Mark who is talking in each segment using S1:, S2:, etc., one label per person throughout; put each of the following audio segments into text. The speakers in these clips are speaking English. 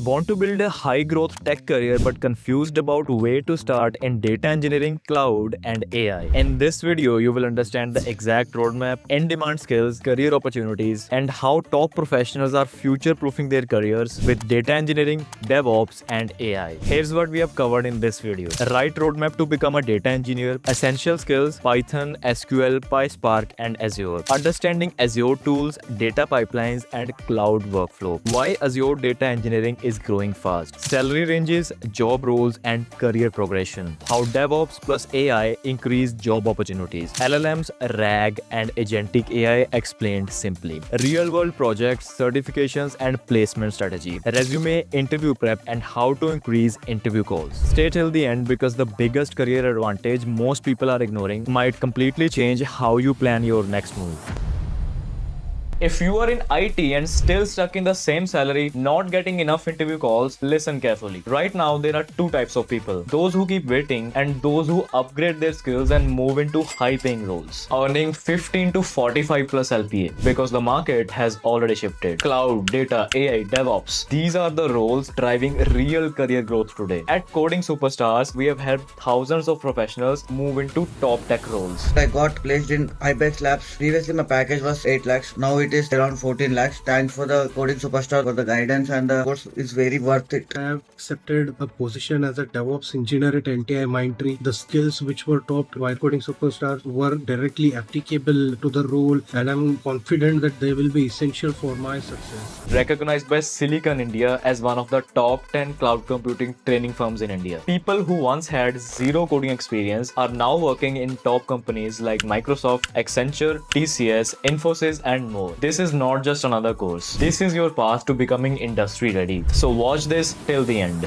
S1: Want to build a high-growth tech career but confused about where to start in data engineering, cloud, and AI? In this video, you will understand the exact roadmap, in-demand skills, career opportunities, and how top professionals are future-proofing their careers with data engineering, DevOps, and AI. Here's what we have covered in this video. The right roadmap to become a data engineer, essential skills, Python, SQL, PySpark, and Azure. Understanding Azure tools, data pipelines, and cloud workflow. Why Azure data engineering is growing fast. Salary ranges, job roles, and career progression. How DevOps plus AI increase job opportunities. LLMs, RAG, and agentic AI explained simply. Real-world projects, certifications, and placement strategy. Resume, interview prep, and how to increase interview calls. Stay till the end because the biggest career advantage most people are ignoring might completely change how you plan your next move. If you are in IT and still stuck in the same salary, not getting enough interview calls, listen carefully. Right now, there are two types of people. Those who keep waiting and those who upgrade their skills and move into high-paying roles, earning 15 to 45 plus LPA because the market has already shifted. Cloud, data, AI, DevOps. These are the roles driving real career growth today. At Coding Superstars, we have helped thousands of professionals move into top tech roles.
S2: I got placed in Ibex Labs. Previously, my package was 8 lakhs. Now it is around 14 lakhs. Thanks for the Coding Superstar for the guidance, and the course is very worth it.
S3: I have accepted a position as a DevOps engineer at NTI Mindtree. The skills which were taught by Coding Superstar were directly applicable to the role, and I'm confident that they will be essential for my success.
S1: Recognized by Silicon India as one of the top 10 cloud computing training firms in India. People who once had zero coding experience are now working in top companies like Microsoft, Accenture, TCS, Infosys, and more. This is not just another course. This is your path to becoming industry ready. So watch this till the end.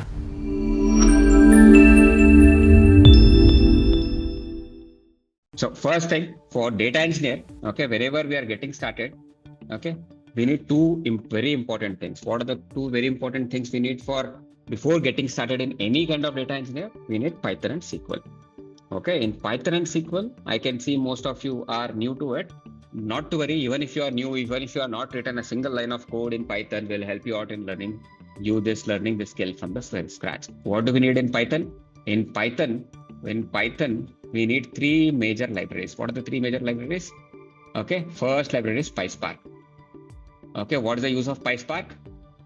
S4: So first thing for data engineer, okay, wherever we are getting started, okay, we need two very important things. What are the two very important things we need for before getting started in any kind of data engineer? We need Python and SQL. Okay, in Python and SQL, I can see most of you are new to it. Not to worry, even if you are new, even if you are not written a single line of code in Python, will help you out in learning the skill from the scratch. What do we need in Python? In Python, we need three major libraries. What are the three major libraries? Okay, first library is PySpark. Okay, what is the use of PySpark?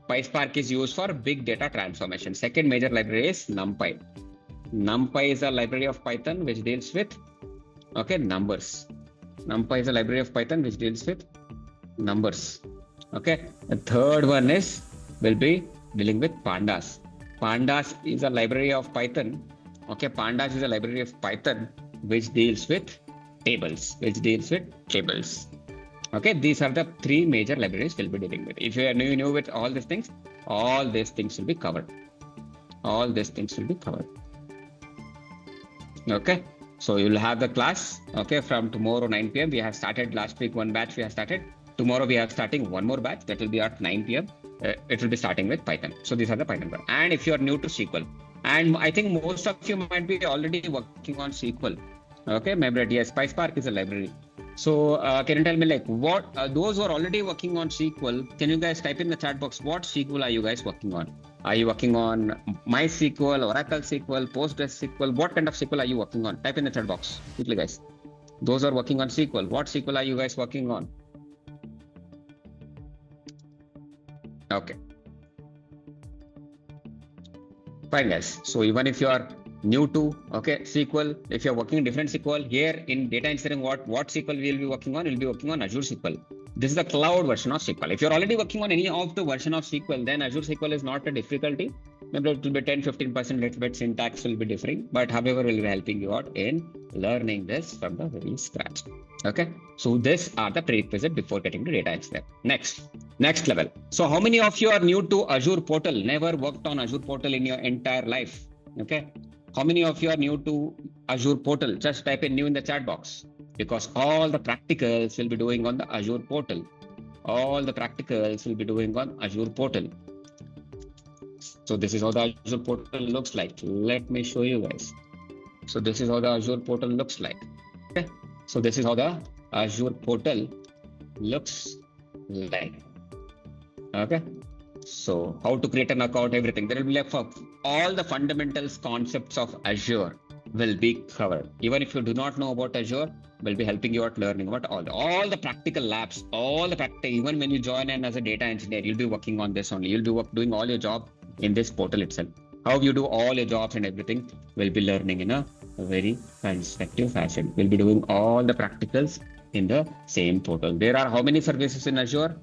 S4: PySpark is used for big data transformation. Second major library is NumPy. NumPy is a library of Python which deals with numbers. NumPy is a library of Python which deals with numbers. Okay. The third one will be dealing with Pandas. Pandas is a library of Python. Okay. Pandas is a library of Python which deals with tables. Okay. These are the three major libraries we'll be dealing with. If you are new with all these things will be covered. Okay. So you will have the class, okay, from tomorrow 9 p.m. We have started last week, one batch we have started. Tomorrow we are starting one more batch that will be at 9 p.m. It will be starting with Python. So these are the Python part. And if you are new to SQL, and I think most of you might be already working on SQL. Okay, remember, yes, PySpark is a library. So can you tell me what those who are already working on SQL, can you guys type in the chat box, what SQL are you guys working on? Are you working on MySQL, Oracle SQL, PostgreSQL? What kind of SQL are you working on? Type in the chat box quickly, guys. Those are working on SQL. What SQL are you guys working on? Okay. Fine, guys. So even if you are new to SQL, if you're working in different SQL, here in data engineering, what SQL we'll be working on? We'll be working on Azure SQL. This is the cloud version of SQL. If you're already working on any of the version of SQL, then Azure SQL is not a difficulty. Maybe it will be 10-15% little bit syntax will be differing, but however will be helping you out in learning this from the very scratch. Okay, so these are the prerequisite before getting to data engineer. Next level. So how many of you are new to Azure portal? Never worked on Azure portal in your entire life? Okay. How many of you are new to Azure portal? Just type in new in the chat box, because all the practicals will be doing on the Azure portal. So this is how the Azure portal looks like. Let me show you guys. So this is how the Azure portal looks like. Okay. So this is how the Azure portal looks like. Okay. So how to create an account, everything. There will be like for all the fundamentals concepts of Azure will be covered. Even if you do not know about Azure, we'll be helping you out learning about all the practical labs, all the practical. Even when you join in as a data engineer, you'll be working on this only. You'll be doing all your job in this portal itself. How you do all your jobs and everything, we'll be learning in a very constructive fashion. We'll be doing all the practicals in the same portal. There are how many services in Azure?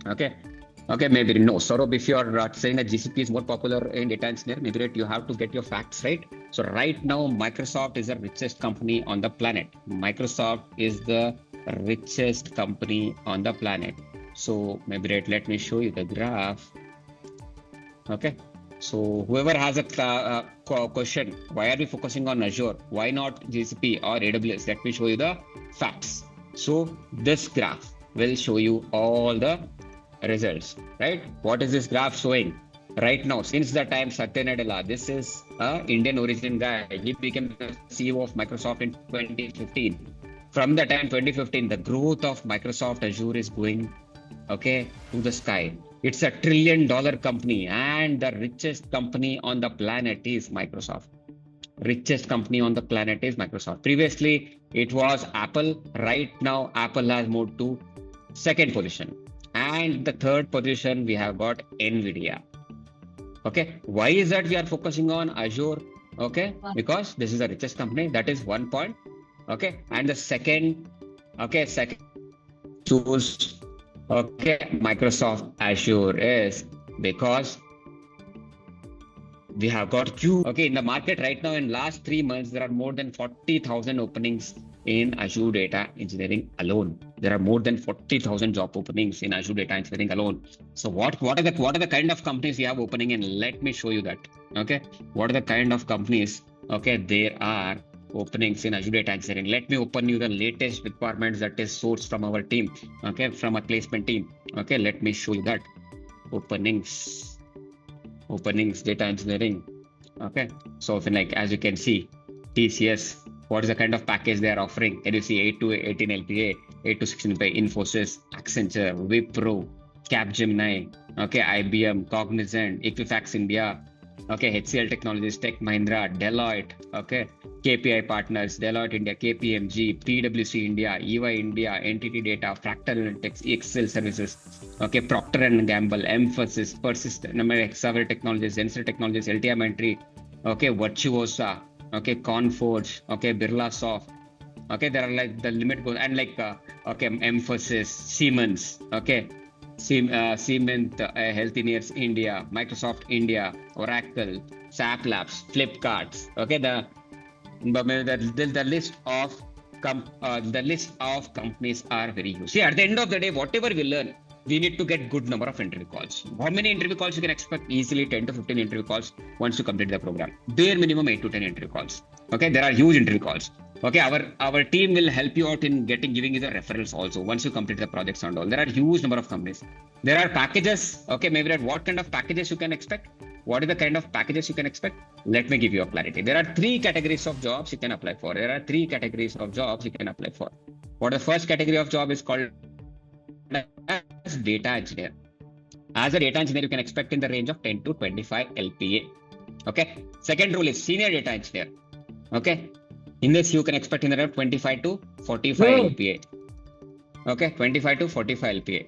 S4: Okay, maybe no. Saurabh, if you're saying that GCP is more popular in data engineer, maybe you have to get your facts right. So right now, Microsoft is the richest company on the planet. Microsoft is the richest company on the planet. So maybe let me show you the graph. Okay. So whoever has a question, why are we focusing on Azure? Why not GCP or AWS? Let me show you the facts. So this graph will show you all the results, right? What is this graph showing? Right now, since the time Satya Nadella, this is an Indian origin guy. He became the CEO of Microsoft in 2015. From the time 2015, the growth of Microsoft Azure is going, to the sky. It's $1 trillion company, and the richest company on the planet is Microsoft. Richest company on the planet is Microsoft. Previously, it was Apple. Right now, Apple has moved to second position. And the third position, we have got NVIDIA. Okay, why is that we are focusing on Azure? Okay, because this is the richest company. That is one point. Okay, and the second choose Microsoft Azure is because we have got in the market right now. In last 3 months, there are more than 40,000 openings in Azure Data Engineering alone. There are more than 40,000 job openings in Azure Data Engineering alone. So what are the kind of companies we have opening in? Let me show you that. Okay, what are the kind of companies? Okay, there are openings in Azure Data Engineering. Let me open you the latest requirements that is sourced from our team. Okay, from a placement team. Okay, let me show you that openings data engineering. Okay, so as you can see, TCS. What is the kind of package they are offering? Can you see 8 to 18 LPA, 8 to 16 LPA, Infosys, Accenture, Wipro, Capgemini, IBM, Cognizant, Equifax India, HCL Technologies, Tech Mahindra, Deloitte, KPI Partners, Deloitte India, KPMG, PwC India, EY India, Entity Data, Fractal Analytics, Excel Services, Procter & Gamble, Emphasis, Persistent, Hexavel Technologies, Zenser Technologies, LTI Virtuosa, Conforge, Birlasoft. There are the limit goes, and Emphasis, Siemens, Siemens Healthineers India, Microsoft India, Oracle, SAP Labs, Flipkart. The list of companies are very huge. See, at the end of the day, whatever we learn, we need to get good number of interview calls. How many interview calls you can expect? Easily 10 to 15 interview calls once you complete the program. Bare minimum 8 to 10 interview calls. There are huge interview calls. Our team will help you out in giving you the referrals also once you complete the projects and all. There are huge number of companies. There are packages. Maybe what kind of packages you can expect? What is the kind of packages you can expect? Let me give you a clarity. There are 3 categories of jobs you can apply for. What the first category of job is called as data engineer. As a data engineer, you can expect in the range of 10 to 25 LPA. Second role is senior data engineer. In this, you can expect in the range of 25 to 45 LPA. 25 to 45 LPA.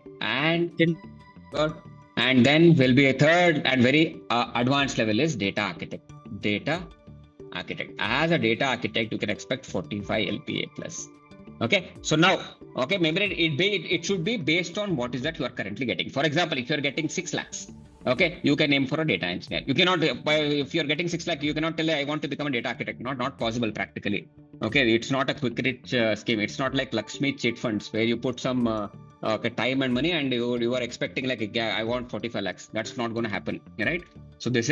S4: And then will be a third and very advanced level is data architect. As a data architect, you can expect 45 LPA plus. So now, maybe it should be based on what is that you are currently getting. For example, if you are getting 6 lakhs, you can aim for a data engineer. You cannot, if you are getting 6 lakh, you cannot tell I want to become a data architect. Not possible practically. It's not a quick rich scheme. It's not like Lakshmi cheat funds where you put some time and money and you are expecting I want 45 lakhs. That's not going to happen, right? So this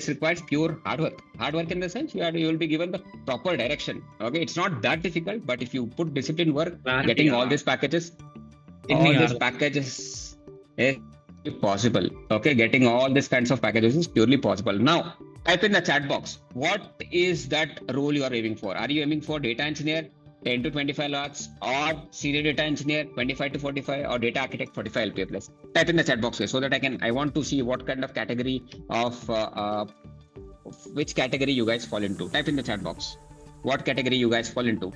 S4: requires pure hard work in the sense you will be given the proper direction. It's not that difficult, but if you put discipline work, getting all these packages is possible. Getting all these kinds of packages is purely possible. Now type in the chat box, what is that role you are aiming for? Are you aiming for data engineer, 10 to 25 lakhs, or senior data engineer 25 to 45, or data architect 45 LPA plus. Type in the chat box here so that I want to see what kind of category of which category you guys fall into. Type in the chat box what category you guys fall into.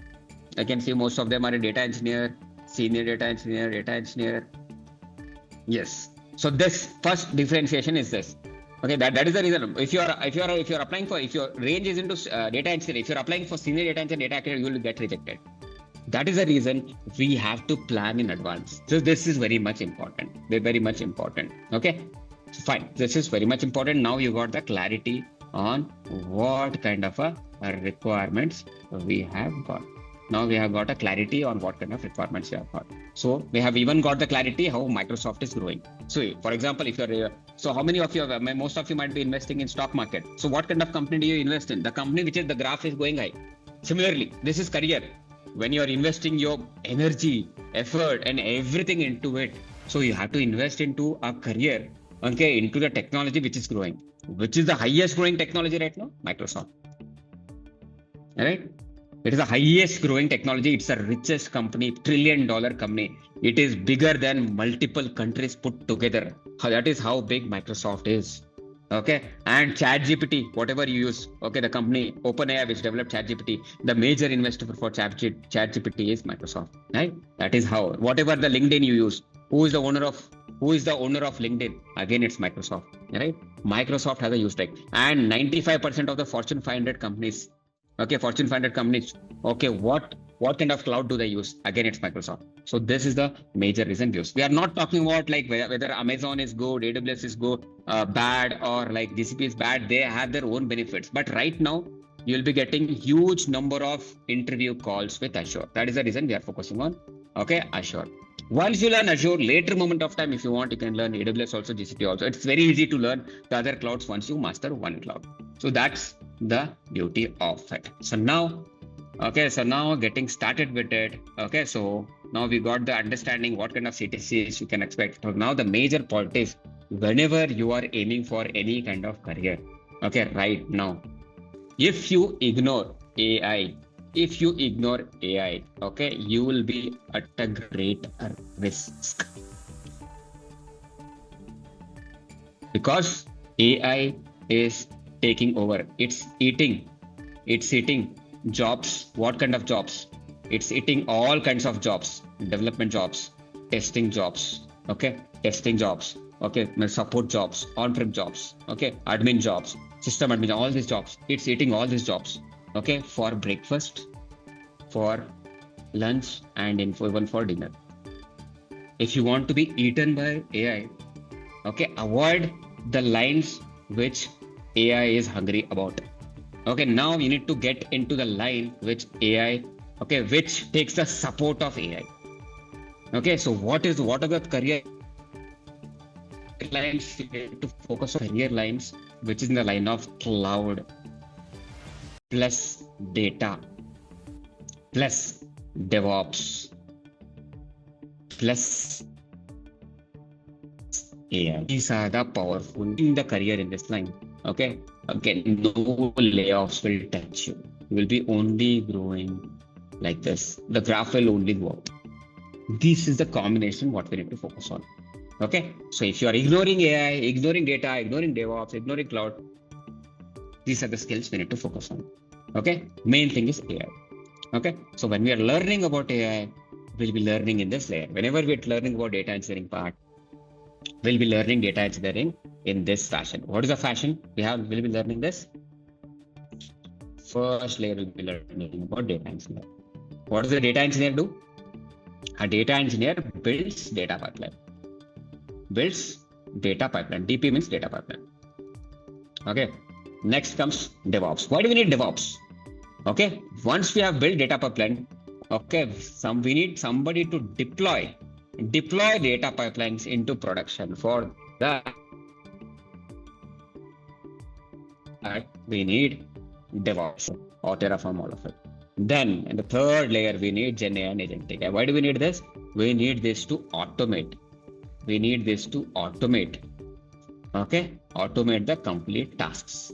S4: I can see most of them are a data engineer, senior data engineer. Yes. So this first differentiation is this. Okay, that is the reason. If you're applying for, if your range is into data engineering, if you're applying for senior data engineer, data architect, you will get rejected. That is the reason we have to plan in advance. So this is very much important. Very much important. Okay, fine. This is very much important. Now you got the clarity on what kind of requirements we have got. Now we have got a clarity on what kind of requirements we have got. So we have even got the clarity how Microsoft is growing. So for example, if you're so how many of you, most of you might be investing in stock market. So what kind of company do you invest in? The company which is the graph is going high. Similarly, this is career. When you're investing your energy, effort, and everything into it, so you have to invest into a career, okay, into the technology which is growing. Which is the highest growing technology right now? Microsoft. All right? It is the highest growing technology. It's the richest company, $1 trillion company. It is bigger than multiple countries put together. That is how big Microsoft is. Okay. And ChatGPT, whatever you use, okay, the company OpenAI which developed ChatGPT, the major investor for ChatGPT is Microsoft. Right? That is how. Whatever the LinkedIn you use, who is the owner of LinkedIn? Again, it's Microsoft. Right? Microsoft has a huge tech. And 95% of the Fortune 500 companies. Okay, Fortune 500 companies. Okay, what kind of cloud do they use? Again, it's Microsoft. So this is the major reason we use. We are not talking about like whether Amazon is good, AWS is good, bad, or like GCP is bad. They have their own benefits. But right now, you'll be getting huge number of interview calls with Azure. That is the reason we are focusing on, okay, Azure. Once you learn Azure, later moment of time, if you want, you can learn AWS also, GCP also. It's very easy to learn the other clouds once you master one cloud. So that's the beauty of it. So now, okay, so now getting started with it. Okay, so now we got the understanding what kind of CTCs you can expect. So now the major point is whenever you are aiming for any kind of career, okay, right now, if you ignore AI, okay, you will be at a great risk. Because AI is taking over. It's eating jobs. What kind of jobs? It's eating all kinds of jobs. Development jobs, testing jobs, okay, support jobs, on-prem jobs, okay, admin jobs, system admin, all these jobs. It's eating all these jobs, okay, for breakfast, for lunch, and even for dinner. If you want to be eaten by AI, okay, avoid the lines which AI is hungry about. Okay, now you need to get into the line which AI, okay, which takes the support of AI. Okay, so what are the career lines? You need to focus on career lines, which is in the line of cloud plus data plus DevOps plus AI. These are the powerful in the career in this line. Okay, again, no layoffs will touch you. You will be only growing like this. The graph will only go up. This is the combination what we need to focus on. Okay, so if you are ignoring AI, ignoring data, ignoring DevOps, ignoring cloud, these are the skills we need to focus on. Okay, main thing is AI. Okay, so when we are learning about AI, we'll be learning in this layer. Whenever we're learning about data engineering part, we'll be learning data engineering in this fashion. What is the fashion? We'll be learning this. First layer will be learning about data engineer. What does the data engineer do? A data engineer builds data pipeline. DP means data pipeline. Okay. Next comes DevOps. Why do we need DevOps? Okay. Once we have built data pipeline, okay, we need somebody to deploy data pipelines into production. For that, we need DevOps or Terraform, all of it. Then in the third layer, we need Gen AI and Agentic. Why do we need this? We need this to automate. Okay, automate the complete tasks.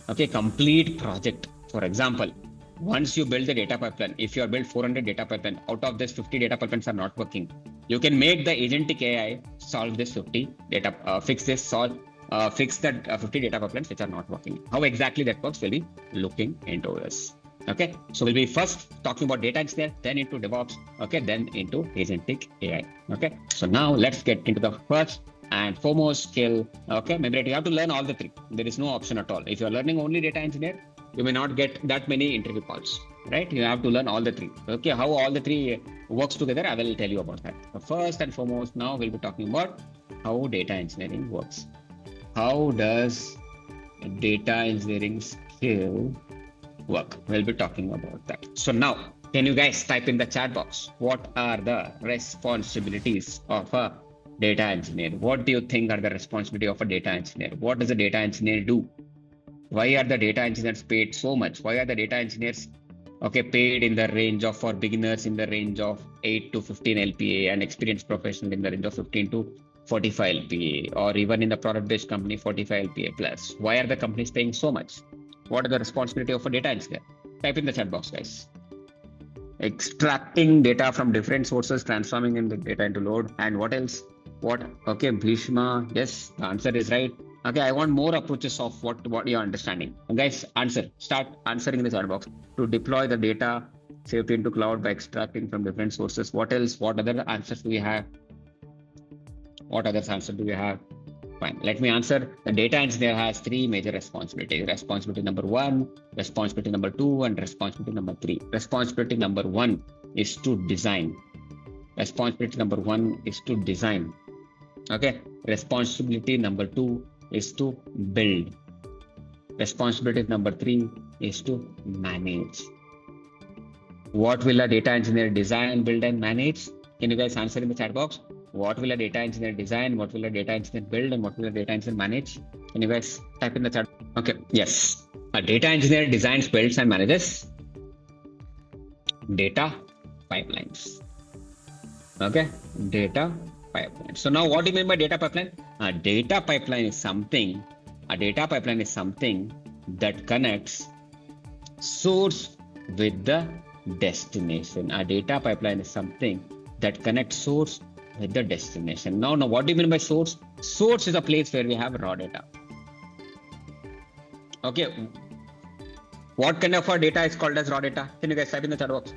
S4: Okay, complete project. For example, once you build the data pipeline, if you are built 400 data pipeline, out of this 50 data pipelines are not working, you can make the agentic AI solve this 50 data, fix the 50 data pipelines which are not working. How exactly that works, we'll be looking into this. Okay, so we'll be first talking about data engineer, then into DevOps, okay, then into agentic AI. Okay, so now let's get into the first and foremost skill. Okay, remember you have to learn all the three. There is no option at all. If you're learning only data engineer, you may not get that many interview calls, right? You have to learn all the three. Okay, how all the three works together, I will tell you about that. So first and foremost, now we'll be talking about how data engineering works. How does data engineering skill work? We'll be talking about that. So now, can you guys type in the chat box, what are the responsibilities of a data engineer? What do you think are the responsibility of a data engineer? What does a data engineer do? Why are the data engineers paid so much? Why are the data engineers paid in the range of, for beginners, in the range of 8 to 15 LPA, and experienced professional in the range of 15 to 45 LPA, or even in the product-based company 45 LPA plus? Why are the companies paying so much? What are the responsibility of a data engineer? Type in the chat box, guys. Extracting data from different sources, transforming in the data into load, and what else? What? Okay, Bhishma, yes, the answer is right. Okay, I want more approaches of what you're understanding. And guys, start answering in the chat box. To deploy the data safely into cloud by extracting from different sources. What else? What other answers do we have? What other answers do we have? Fine, let me answer. The data engineer has three major responsibilities. Responsibility number 1, responsibility number 2, and responsibility number 3. Responsibility number 1 is to design. Responsibility number 1 is to design. Okay, responsibility number 2 is to build. Responsibility number 3 is to manage. What will a data engineer design, build, and manage? Can you guys answer in the chat box? What will a data engineer design? What will a data engineer build? And what will a data engineer manage? Can you guys type in the chat? Okay, yes. A data engineer designs, builds, and manages data pipelines. Okay, data pipeline. So now what do you mean by data pipeline? A data pipeline is something that connects source with the destination. A data pipeline is something that connects source with the destination. Now, what do you mean by source? Source is a place where we have raw data. Okay. What kind of a data is called as raw data? Can you guys type in the chat box?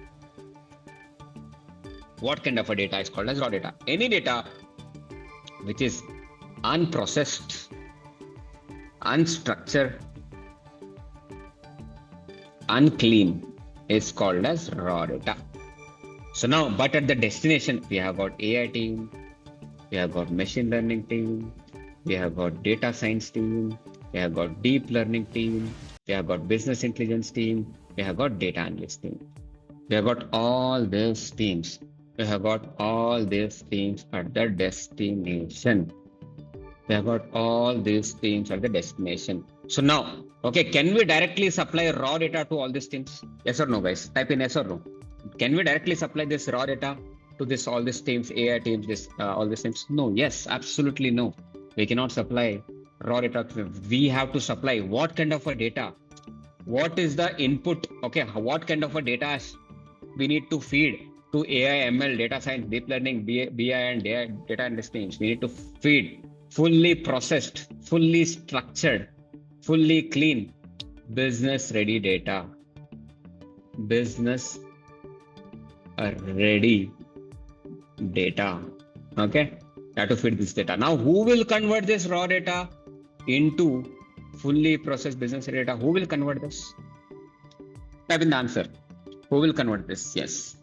S4: What kind of a data is called as raw data? Any data which is unprocessed, unstructured, unclean is called as raw data. So now, but at the destination, we have got AI team, we have got machine learning team, we have got data science team, we have got deep learning team, we have got business intelligence team, we have got data analyst team. We have got all these teams. We have got all these teams at the destination. We have got all these teams at the destination. So now, can we directly supply raw data to all these teams? Yes or no, guys? Type in yes or no. Can we directly supply this raw data to all these teams, AI teams, all these teams? No, yes, absolutely no. We cannot supply raw data to them. We have to supply what kind of a data? What is the input? What kind of a data we need to feed to AI, ML, data science, deep learning, BI, and data analyst teams? We need to feed fully processed, fully structured, fully clean, business ready data. Business ready data. Okay, have to feed this data. Now, who will convert this raw data into fully processed business ready data? Who will convert this? Type in the answer. Who will convert this? Yes.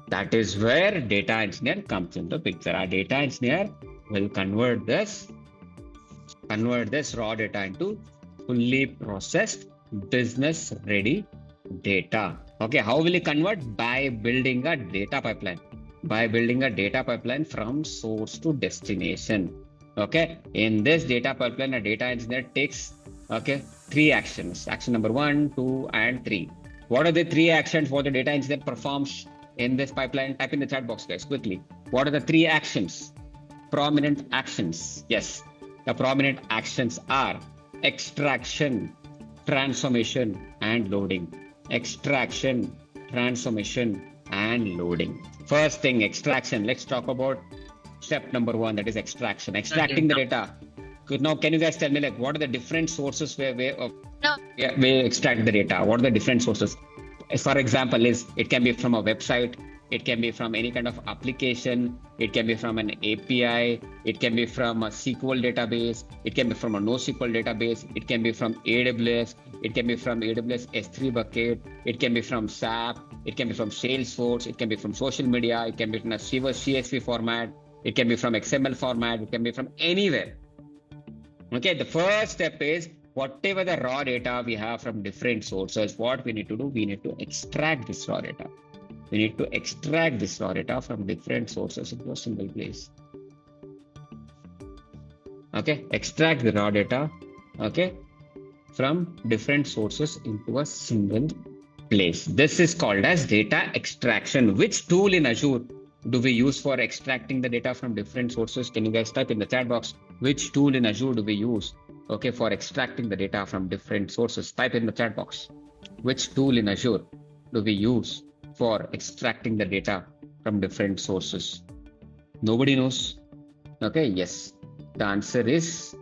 S4: That is where data engineer comes into the picture. Our data engineer will convert this raw data into fully processed business ready data. How will he convert? By building a data pipeline. By building a data pipeline from source to destination. In this data pipeline, a data engineer takes 3 actions. Action number 1, 2, and 3. What are the 3 actions what the data engineer performs in this pipeline? Type in the chat box, guys, quickly. What are the 3 actions? Prominent actions. Yes, the prominent actions are extraction, transformation, and loading. extraction, transformation, and loading. First thing, extraction. Let's talk about step number 1, that is extraction. Extracting the data. Good. Now, can you guys tell me like what are the different sources where we extract the data? What are the different sources? For example, it can be from a website, it can be from any kind of application, it can be from an API, it can be from a SQL database, it can be from a NoSQL database, it can be from AWS, it can be from AWS S3 bucket, it can be from SAP, it can be from Salesforce, it can be from social media, it can be from a CSV format, it can be from XML format, it can be from anywhere. Okay, the first step is whatever the raw data we have from different sources, what we need to do, we need to extract this raw data. We need to extract this raw data from different sources into a single place. Okay, extract the raw data, okay, from different sources into a single place. This is called as data extraction. Which tool in Azure do we use for extracting the data from different sources? Can you guys type in the chat box? Which tool in Azure do we use, okay, for extracting the data from different sources? Type in the chat box. Which tool in Azure do we use for extracting the data from different sources? Nobody knows. Okay, yes. The answer is,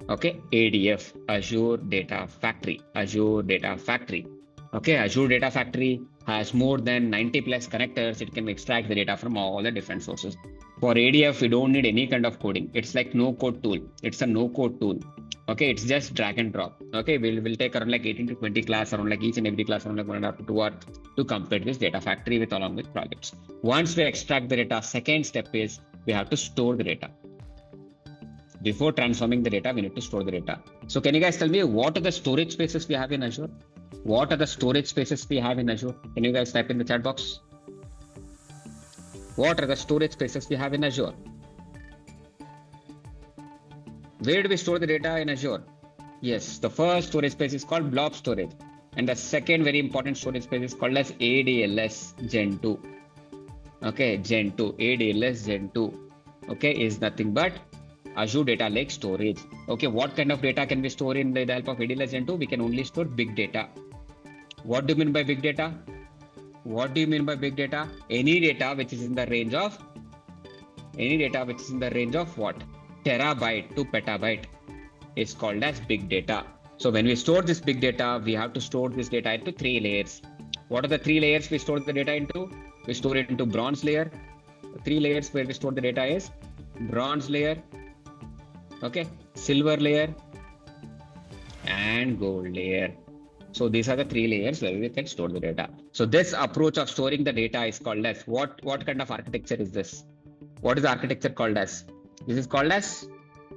S4: okay, ADF, Azure Data Factory. Azure Data Factory. Okay, Azure Data Factory has more than 90 plus connectors. It can extract the data from all the different sources. For ADF, we don't need any kind of coding. It's like no code tool. It's a no code tool. Okay, it's just drag and drop. Okay, we'll take around like 18 to 20 class, around like each and every class around like 1.5 to 2 hours to complete this data factory with along with projects. Once we extract the data, second step is we have to store the data. Before transforming the data, we need to store the data. So can you guys tell me what are the storage spaces we have in Azure? What are the storage spaces we have in Azure? Can you guys type in the chat box? What are the storage spaces we have in Azure? Where do we store the data in Azure? Yes, the first storage space is called blob storage. And the second very important storage space is called as ADLS Gen 2. Okay, Gen 2, ADLS Gen 2. Okay, is nothing but Azure Data Lake storage. Okay, what kind of data can we store in the help of ADLS Gen 2? We can only store big data. What do you mean by big data? What do you mean by big data? Any data which is in the range of what? Terabyte to petabyte is called as big data. So when we store this big data, we have to store this data into 3 layers. What are the 3 layers we store the data into? We store it into bronze layer. The 3 layers where we store the data is bronze layer, okay, silver layer, and gold layer. So these are the 3 layers where we can store the data. So this approach of storing the data is called as what kind of architecture is this? What is the architecture called as? This is called as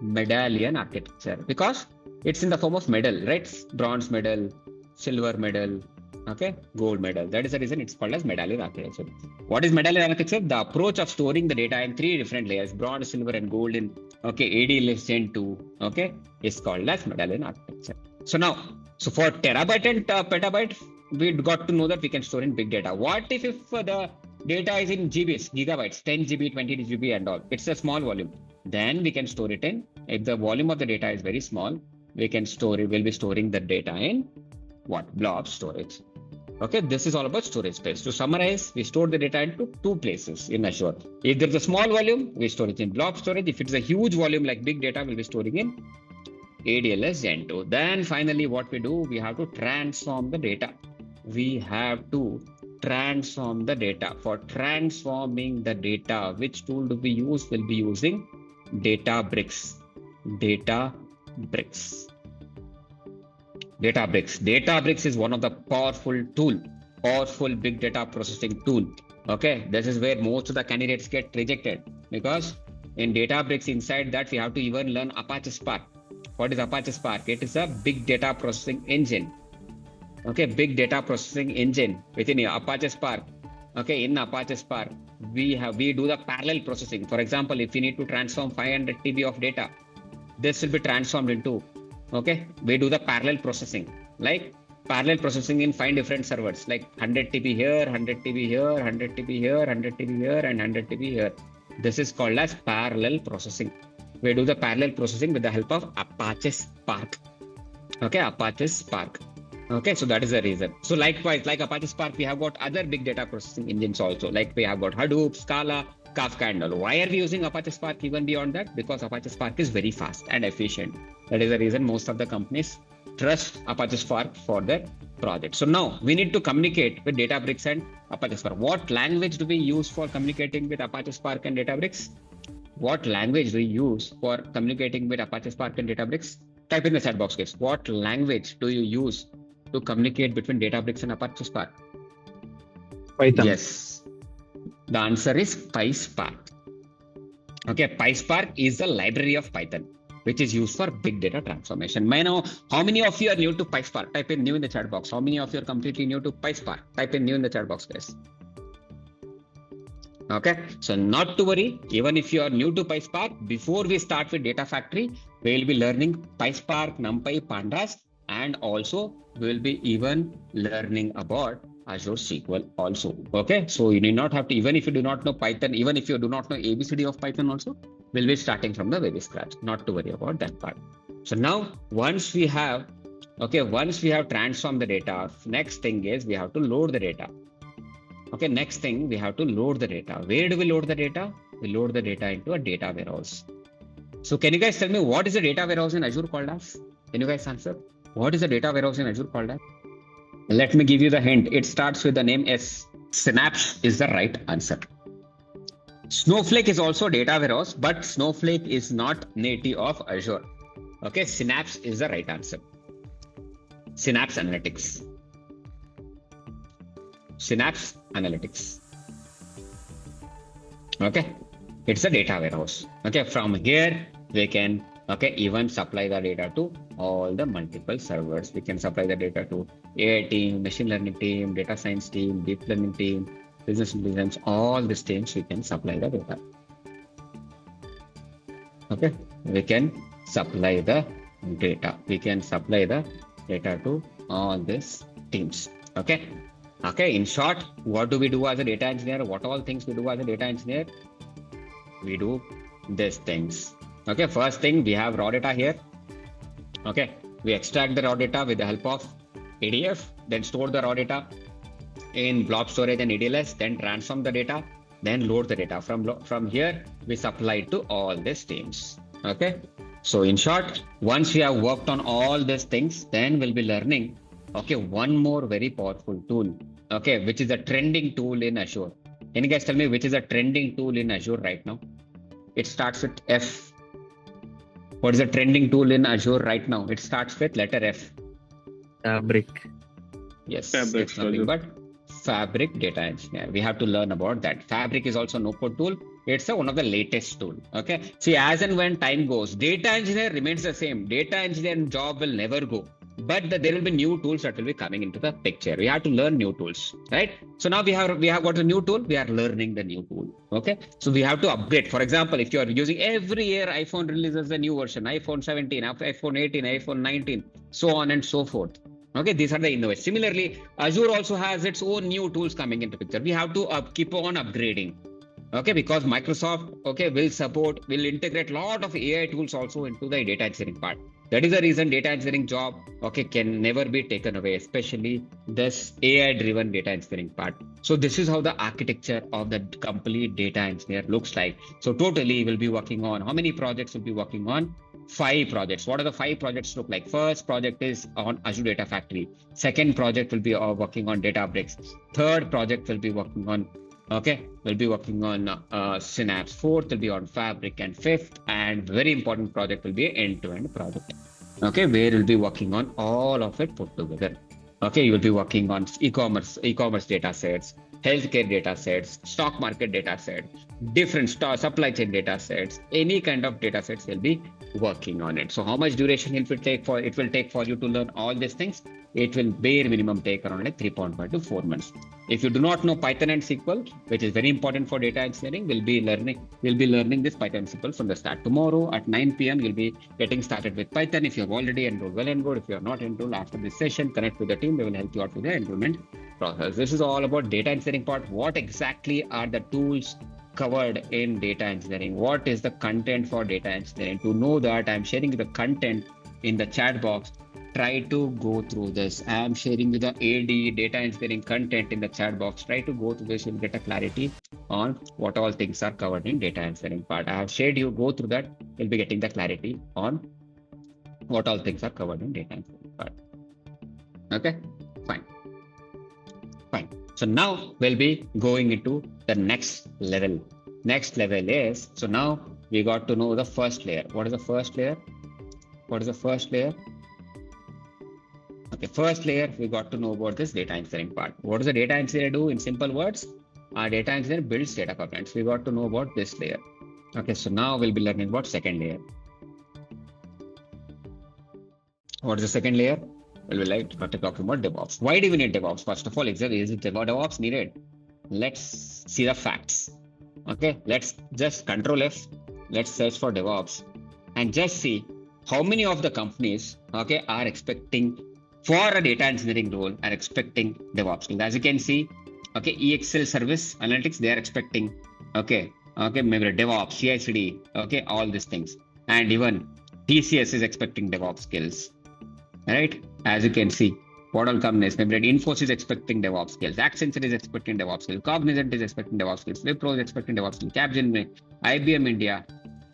S4: medallion architecture because it's in the form of medal, right? Bronze medal, silver medal, okay, gold medal. That is the reason it's called as medallion architecture. What is medallion architecture? The approach of storing the data in 3 different layers, bronze, silver, and gold in, okay, ADLS Gen 2, okay, is called as medallion architecture. So for terabyte and petabyte, we got to know that we can store in big data. What if the data is in GBs, gigabytes, 10 GB, 20 GB and all? It's a small volume. Then we can store it in, if the volume of the data is very small, we'll be storing the data in what? Blob storage. Okay, this is all about storage space. To summarize, we store the data into 2 places in Azure. If there's a small volume, we store it in blob storage. If it's a huge volume like big data, we'll be storing in ADLS Gen 2. Then finally, what we do, we have to transform the data. We have to transform the data. For transforming the data, which tool do we use? We'll be using Databricks. Databricks is one of the powerful big data processing tool. Okay, this is where most of the candidates get rejected because in Databricks, inside that we have to even learn Apache Spark. What is Apache Spark? It is a big data processing engine. Okay, big data processing engine within Apache Spark. Okay, in Apache Spark, we do the parallel processing. For example, if we need to transform 500 TB of data, this will be transformed into, okay, we do the parallel processing, like parallel processing in 5 different servers, like 100 TB here, 100 TB here, 100 TB here, 100 TB here, and 100 TB here. This is called as parallel processing. We do the parallel processing with the help of Apache Spark. Okay, Apache Spark. Okay, so that is the reason. So likewise, like Apache Spark, we have got other big data processing engines also. Like we have got Hadoop, Scala, Kafka and all. Why are we using Apache Spark even beyond that? Because Apache Spark is very fast and efficient. That is the reason most of the companies trust Apache Spark for their project. So now we need to communicate with Databricks and Apache Spark. What language do we use for communicating with Apache Spark and Databricks? What language do we use for communicating with Apache Spark and Databricks? Type in the chat box, guys. What language do you use to communicate between Databricks and Apache Spark?
S1: Python.
S4: Yes. The answer is PySpark. Okay, PySpark is the library of Python, which is used for big data transformation. May I know how many of you are new to PySpark? Type in new in the chat box. How many of you are completely new to PySpark? Type in new in the chat box, guys. Okay, so not to worry, even if you are new to PySpark, before we start with Data Factory, we will be learning PySpark, NumPy, Pandas, and also we will be even learning about Azure SQL also. Okay, so you need not have to, even if you do not know Python, even if you do not know ABCD of Python also, we'll be starting from the very scratch. Not to worry about that part. So now once we have transformed the data, next thing is we have to load the data. Okay, next thing we have to load the data. Where do we load the data? We load the data into a data warehouse. So can you guys tell me what is the data warehouse in Azure called as? Can you guys answer? What is the data warehouse in Azure called as? Let me give you the hint. It starts with the name S. Synapse is the right answer. Snowflake is also data warehouse, but Snowflake is not native of Azure. Okay, Synapse is the right answer. Synapse Analytics. Synapse Analytics. Okay, it's a data warehouse. Okay, from here we can even supply the data to all the multiple servers. We can supply the data to AI team, machine learning team, data science team, deep learning team, business intelligence, all these teams we can supply the data. Okay, we can supply the data. We can supply the data to all these teams. Okay. Okay, in short, what do we do as a data engineer? What all things we do as a data engineer? We do these things. Okay, first thing, we have raw data here. Okay, we extract the raw data with the help of ADF, then store the raw data in blob storage and ADLS, then transform the data, then load the data. From here, we supply it to all these teams. Okay, so in short, once we have worked on all these things, then we'll be learning one more very powerful tool, which is a trending tool in Azure. Can you guys tell me which is a trending tool in Azure right now? It starts with F. What is a trending tool in Azure right now? It starts with letter F.
S1: Fabric.
S4: Yes, Fabric, it's nothing but Fabric Data Engineer. We have to learn about that. Fabric is also no code tool. It's one of the latest tool. Okay. See, as and when time goes, data engineer remains the same. Data engineer job will never go. But there will be new tools that will be coming into the picture. We have to learn new tools, right? So now we have got a new tool. We are learning the new tool. Okay. So we have to upgrade. For example, if you are using every year, iPhone releases a new version, iPhone 17, iPhone 18, iPhone 19, so on and so forth. Okay. These are the innovations. Similarly, Azure also has its own new tools coming into picture. We have to keep on upgrading. Okay, because Microsoft will integrate a lot of AI tools also into the data engineering part. That is the reason data engineering job can never be taken away, especially this AI driven data engineering part. So this is how the architecture of the complete data engineer looks like. So totally we'll be working on how many projects we'll be working on? 5 projects. What are the 5 projects look like? First project is on Azure Data Factory. Second project will be working on Databricks. Third project will be working on Synapse. Fourth will be on Fabric, and fifth and very important project will be an end-to-end project. Okay, where we'll be working on all of it put together. Okay, you will be working on e-commerce data sets, healthcare data sets, stock market data sets, different supply chain data sets, any kind of data sets will be working on it. So how much duration it will take for you to learn all these things? It will bare minimum take around like 3.5 to 4 months. If you do not know Python and SQL, which is very important for data engineering, we'll be learning this Python and SQL from the start. Tomorrow at 9 p.m. you'll be getting started with Python. If you have already enrolled, well and good. If you are not enrolled, after this session, connect with the team. They will help you out with the enrollment process. This is all about data engineering part. What exactly are the tools covered in data engineering? What is the content for data engineering? To know that, I'm sharing the content in the chat box. try to go through this. I am sharing with the AD data engineering content in the chat box. Try to go through this. You'll get a clarity on what all things are covered in data engineering part. I have shared you. Go through that. You'll be getting the clarity on what all things are covered in data engineering part. Okay, fine. So now we'll be going into the next level. Next level is, so now we got to know the first layer. What is the first layer? Okay, first layer, we got to know about this data engineering part. What does the data engineer do? In simple words, our data engineer builds data pipelines. We got to know about this layer. Okay, so now we'll be learning about second layer. What is the second layer? We'll be talking about DevOps. Why do we need DevOps? First of all, is DevOps needed? Let's see the facts. Okay, let's just Control F. Let's search for DevOps and just see how many of the companies, okay, are expecting for a data engineering role are expecting DevOps skills. As you can see, okay, EXL service analytics, they are expecting, okay, maybe DevOps, CI/CD, okay, all these things. And even TCS is expecting DevOps skills, right? As you can see, what all companies, maybe Infosys is expecting DevOps skills, Accenture is expecting DevOps skills, Cognizant is expecting DevOps skills, Wipro is expecting DevOps skills, Capgemini, IBM India,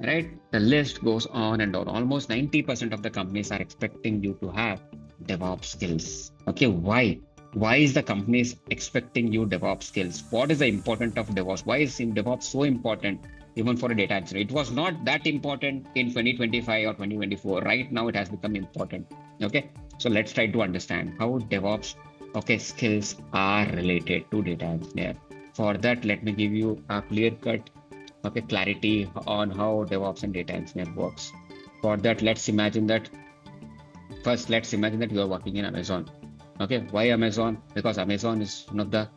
S4: right? The list goes on and on. Almost 90% of the companies are expecting you to have DevOps skills. Okay, why? Why is the companies expecting you DevOps skills? What is the importance of DevOps? Why is DevOps so important even for a data engineer? It was not that important in 2025 or 2024. Right now, it has become important. Okay, so let's try to understand how DevOps, okay, skills are related to data engineer. For that, let me give you a clear-cut, okay, clarity on how DevOps and data engineer works. For that, let's imagine that you are working in Amazon. Okay, why Amazon? Because Amazon is one of the,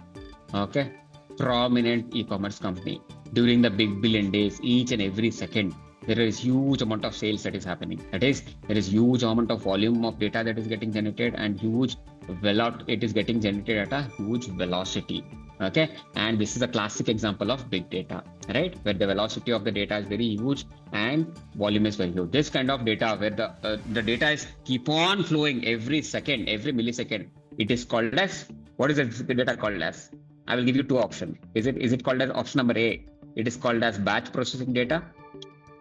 S4: okay, prominent e-commerce company. During the big billion days, each and every second, there is huge amount of sales that is happening. That is, there is huge amount of volume of data that is getting generated and it is getting generated at a huge velocity. Okay, and this is a classic example of big data, right? Where the velocity of the data is very huge and volume is very huge. This kind of data where the data is keep on flowing every second, every millisecond, it is called as, what is the data called as? I will give you two options. Is it called as option number A? It is called as batch processing data.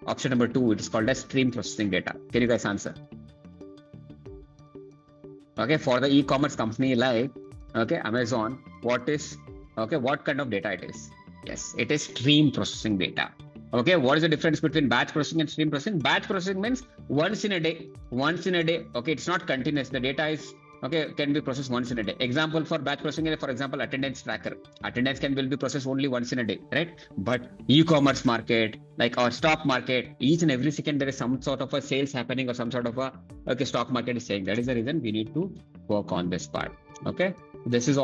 S4: Option number 2, it is called as stream processing data. Can you guys answer? Okay, for the e-commerce company like, okay, Amazon, what kind of data it is? Yes, it is stream processing data. Okay, what is the difference between batch processing and stream processing? Batch processing means once in a day. Okay, it's not continuous. The data is, okay, can be processed once in a day. Example for batch processing, for example, attendance tracker. Attendance will be processed only once in a day, right? But e-commerce market, like our stock market, each and every second there is some sort of a sales happening or some sort of a, okay, stock market is saying. That is the reason we need to work on this part. Okay, this is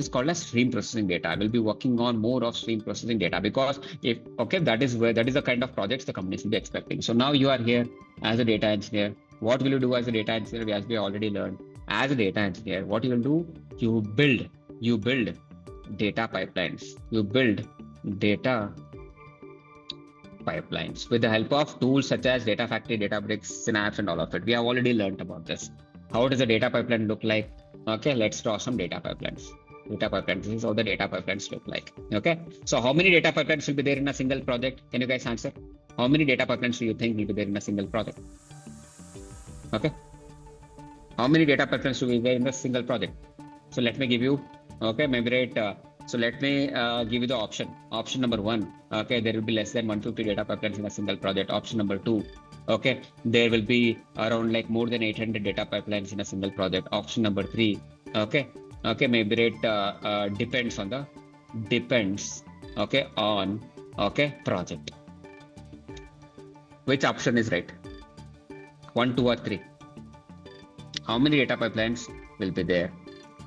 S4: called as stream processing data. I will be working on more of stream processing data because that is the kind of projects the companies will be expecting. So now you are here as a data engineer. What will you do as a data engineer? As we already learned, as a data engineer, what you will do? You build data pipelines. You build data pipelines with the help of tools such as Data Factory, Databricks, Synapse, and all of it. We have already learned about this. How does a data pipeline look like? Okay, let's draw some data pipelines. This is how the data pipelines look like. Okay, so how many data pipelines will be there in a single project? Can you guys answer? How many data pipelines do you think will be there in a single project? Okay, how many data pipelines will be there in a single project? So let me give you, okay, maybe right. So let me give you the option. Option number 1, okay, there will be less than 150 data pipelines in a single project. Option number 2, okay, there will be around like more than 800 data pipelines in a single project. Option number 3, okay, maybe it depends, okay, on, okay, project. Which option is right? 1, 2, or 3? How many data pipelines will be there?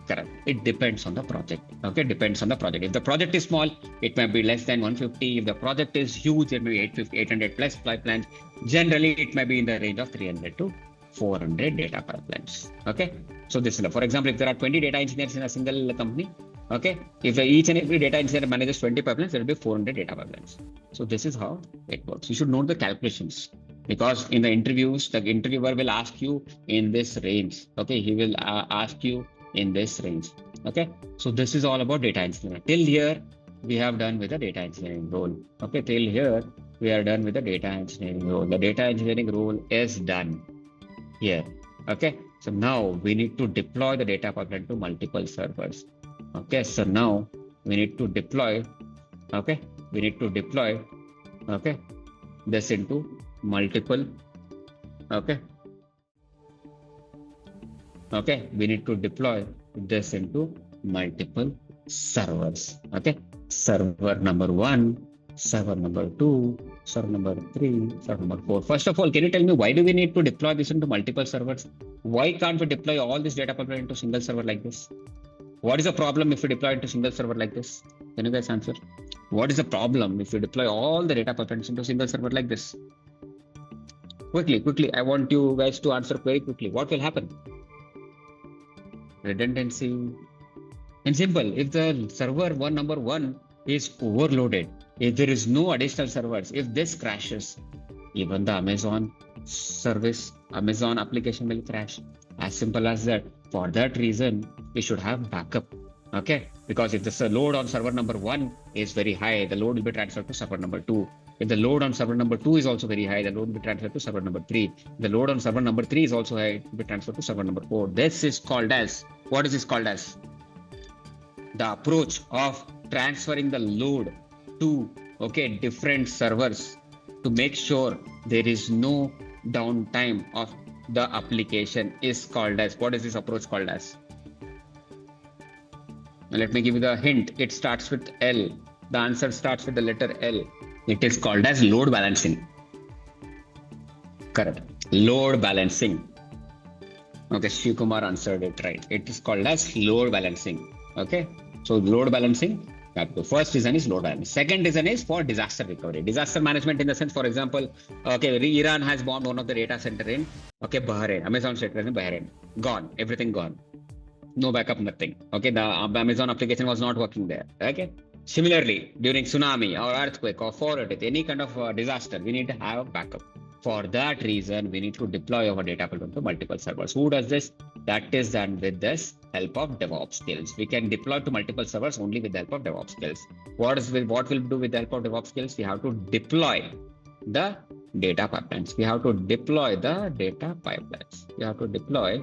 S4: Correct. It depends on the project. Okay, depends on the project. If the project is small, it may be less than 150. If the project is huge, it may be 800 plus pipelines. Generally, it may be in the range of 300 to 400 data pipelines. Okay, so this is, for example, if there are 20 data engineers in a single company, okay, if each and every data engineer manages 20 pipelines, there will be 400 data pipelines. So this is how it works. You should know the calculations. because in the interviews, the interviewer will ask you in this range. Okay, he will ask you in this range. Okay, so this is all about data engineering. Till here, we have done with the data engineering role. Okay, till here, we are done with the data engineering role. The data engineering role is done here. Okay, so now we need to deploy the data pipeline to multiple servers. Okay, so now we need to deploy, okay, we need to deploy, okay, this into multiple, okay, okay, we need to deploy this into multiple servers. Okay, server number 1, server number 2, server number 3, server number 4. First of all, can you tell me why do we need to deploy this into multiple servers? Why can't we deploy all this data pipeline into single server like this? What is the problem if we deploy into single server like this? Can you guys answer? What is the problem if we deploy all the data pipelines into single server like this? Quickly, I want you guys to answer very quickly. What will happen? Redundancy. And simple, if the server number 1 is overloaded, if there is no additional servers, if this crashes, even the Amazon service, Amazon application will crash. As simple as that. For that reason, we should have backup. Okay, because if the load on server number 1 is very high, the load will be transferred to server number 2. If the load on server number 2 is also very high, the load will be transferred to server number 3. The load on server number 3 is also high, it will be transferred to server number 4. This is called as, what is this called as? The approach of transferring the load to, okay, different servers to make sure there is no downtime of the application is called as, what is this approach called as? Now let me give you the hint. It starts with L. The answer starts with the letter L. It is called as load balancing. Correct. Load balancing. Okay, Shiv-Kumar answered it right. It is called as load balancing. Okay, so load balancing. The first reason is load balancing. Second reason is for disaster recovery. Disaster management in the sense, for example, okay, Iran has bombed one of the data center in, okay, Bahrain. Amazon center in Bahrain. Gone. Everything gone. No backup, nothing. Okay, the Amazon application was not working there. Okay. Similarly, during tsunami or earthquake or flood, any kind of disaster, we need to have a backup. For that reason, we need to deploy our data pipeline to multiple servers. Who does this? That is done with this help of DevOps skills. We can deploy to multiple servers only with the help of DevOps skills. What we'll do with the help of DevOps skills? We have to deploy the data pipelines. We have to deploy the data pipelines. We have to deploy